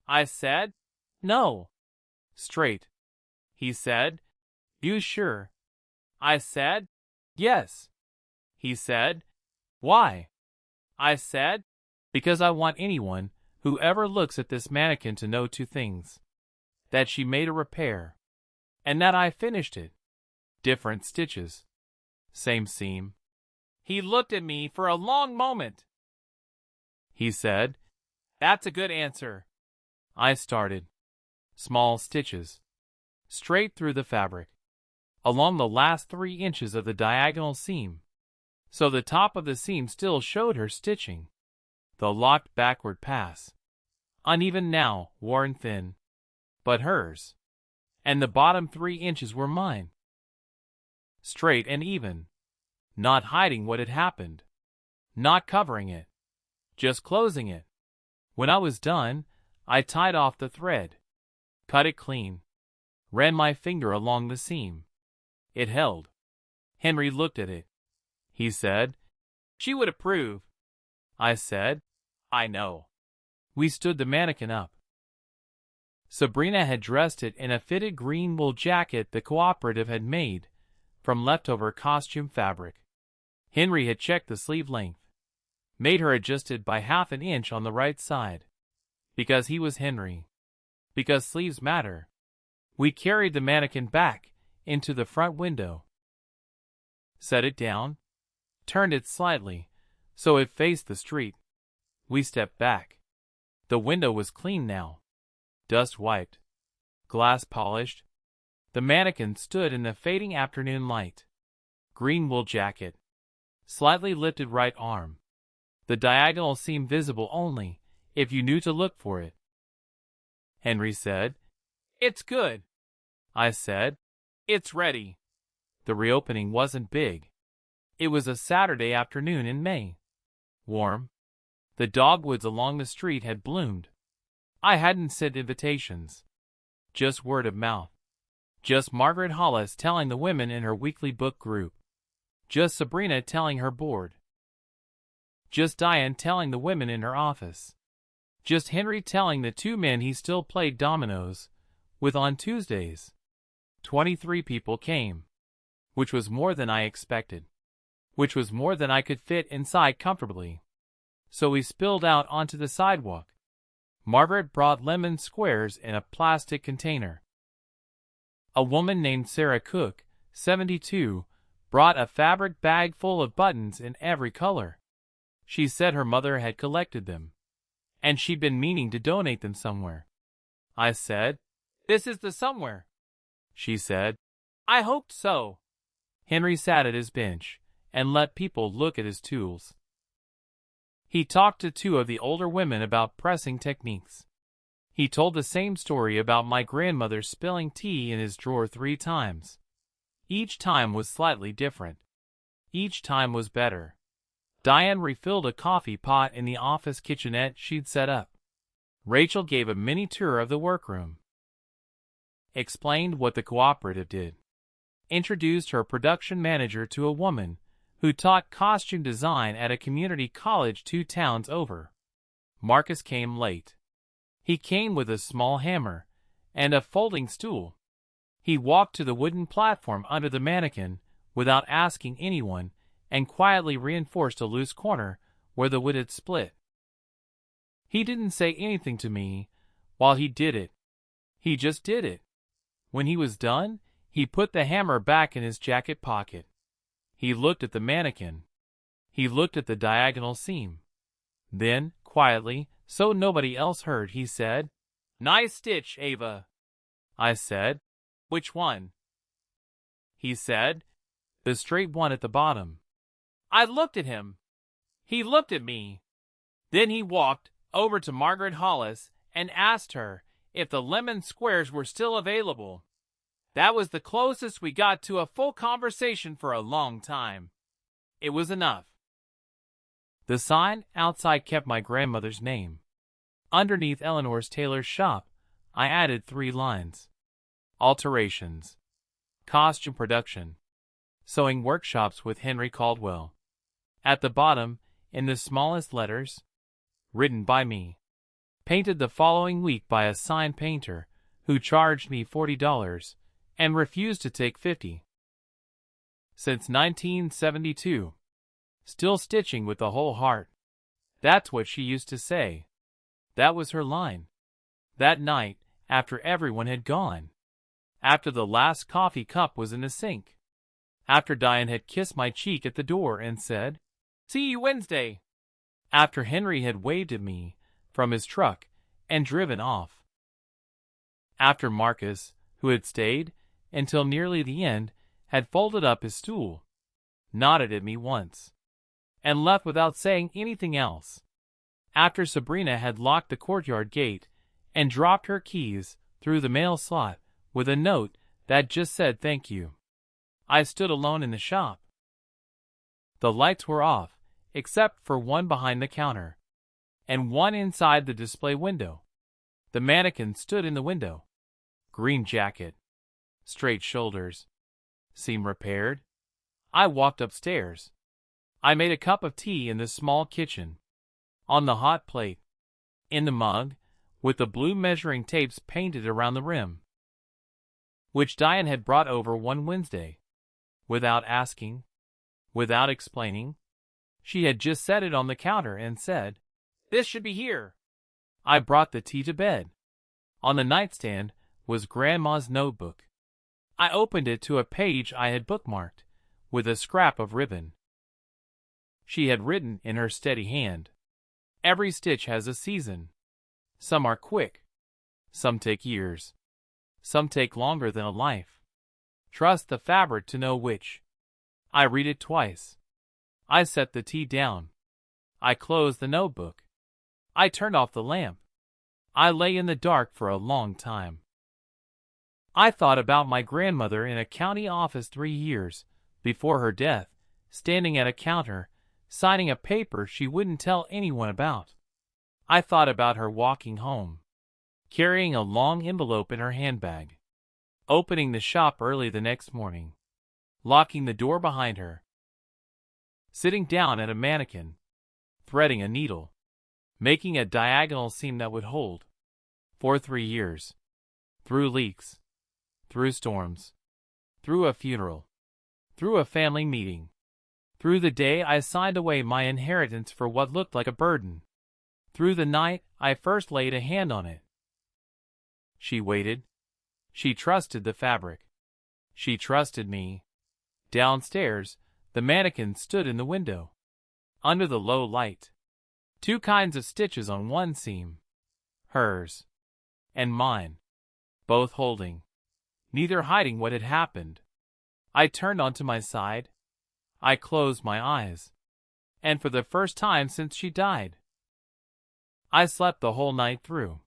I said, "No." "Straight." He said, "You sure?" I said, "Yes." He said, "Why?" I said, "Because I want anyone who ever looks at this mannequin to know 2 things. That she made a repair, and that I finished it. Different stitches. Same seam." He looked at me for a long moment. He said, "That's a good answer." I started. Small stitches. Straight through the fabric. Along the last 3 inches of the diagonal seam. So the top of the seam still showed her stitching. The locked backward pass. Uneven now, worn thin. But hers. And the bottom 3 inches were mine. Straight and even. Not hiding what had happened. Not covering it. Just closing it. When I was done, I tied off the thread. Cut it clean. Ran my finger along the seam. It held. Henry looked at it. He said, "She would approve." I said, "I know." We stood the mannequin up. Sabrina had dressed it in a fitted green wool jacket the cooperative had made from leftover costume fabric. Henry had checked the sleeve length, made her adjust it by ½ an inch on the right side. Because he was Henry. Because sleeves matter. We carried the mannequin back into the front window. Set it down. Turned it slightly, so it faced the street. We stepped back. The window was clean now. Dust wiped. Glass polished. The mannequin stood in the fading afternoon light. Green wool jacket. Slightly lifted right arm. The diagonal seam visible only if you knew to look for it. Henry said, "It's good." I said, "It's ready." The reopening wasn't big. It was a Saturday afternoon in May. Warm. The dogwoods along the street had bloomed. I hadn't sent invitations. Just word of mouth. Just Margaret Hollis telling the women in her weekly book group. Just Sabrina telling her board. Just Diane telling the women in her office. Just Henry telling the two men he still played dominoes with on Tuesdays. 23 people came, which was more than I expected, which was more than I could fit inside comfortably. So we spilled out onto the sidewalk. Margaret brought lemon squares in a plastic container. A woman named Sarah Cook, 72, brought a fabric bag full of buttons in every color. She said her mother had collected them, and she'd been meaning to donate them somewhere. I said, "This is the somewhere." She said, "I hoped so." Henry sat at his bench and let people look at his tools. He talked to two of the older women about pressing techniques. He told the same story about my grandmother spilling tea in his drawer 3 times. Each time was slightly different. Each time was better. Diane refilled a coffee pot in the office kitchenette she'd set up. Rachel gave a mini tour of the workroom. Explained what the cooperative did. Introduced her production manager to a woman who taught costume design at a community college 2 towns over. Marcus came late. He came with a small hammer and a folding stool. He walked to the wooden platform under the mannequin without asking anyone and quietly reinforced a loose corner where the wood had split. He didn't say anything to me while he did it. He just did it. When he was done, he put the hammer back in his jacket pocket. He looked at the mannequin. He looked at the diagonal seam. Then, quietly, so nobody else heard, he said, "Nice stitch, Ava." I said, "Which one?" He said, "The straight one at the bottom." I looked at him. He looked at me. Then he walked over to Margaret Hollis and asked her if the lemon squares were still available. That was the closest we got to a full conversation for a long time. It was enough. The sign outside kept my grandmother's name. Underneath Eleanor's Tailor's shop, I added 3 lines. Alterations. Costume production. Sewing workshops with Henry Caldwell. At the bottom, in the smallest letters, written by me. Painted the following week by a sign painter who charged me $40 and refused to take $50. Since 1972. Still stitching with the whole heart. That's what she used to say. That was her line. That night, after everyone had gone. After the last coffee cup was in the sink. After Diane had kissed my cheek at the door and said, "See you Wednesday." After Henry had waved at me from his truck and driven off. After Marcus, who had stayed until nearly the end, had folded up his stool, nodded at me once, and left without saying anything else. After Sabrina had locked the courtyard gate and dropped her keys through the mail slot with a note that just said thank you. I stood alone in the shop. The lights were off, except for one behind the counter, and one inside the display window. The mannequin stood in the window. Green jacket. Straight shoulders. Seam repaired. I walked upstairs. I made a cup of tea in the small kitchen. On the hot plate. In the mug, with the blue measuring tapes painted around the rim, which Diane had brought over one Wednesday. Without asking, without explaining, she had just set it on the counter and said, "This should be here." I brought the tea to bed. On the nightstand was Grandma's notebook. I opened it to a page I had bookmarked, with a scrap of ribbon. She had written in her steady hand, "Every stitch has a season. Some are quick. Some take years. Some take longer than a life. Trust the fabric to know which." I read it twice. I set the tea down. I closed the notebook. I turned off the lamp. I lay in the dark for a long time. I thought about my grandmother in a county office 3 years before her death, standing at a counter, signing a paper she wouldn't tell anyone about. I thought about her walking home, carrying a long envelope in her handbag, opening the shop early the next morning, locking the door behind her, sitting down at a mannequin, threading a needle, making a diagonal seam that would hold. For 3 years. Through leaks. Through storms. Through a funeral. Through a family meeting. Through the day I signed away my inheritance for what looked like a burden. Through the night I first laid a hand on it. She waited. She trusted the fabric. She trusted me. Downstairs, the mannequin stood in the window. Under the low light. 2 kinds of stitches on one seam. Hers. And mine. Both holding. Neither hiding what had happened. I turned onto my side. I closed my eyes. And for the first time since she died, I slept the whole night through.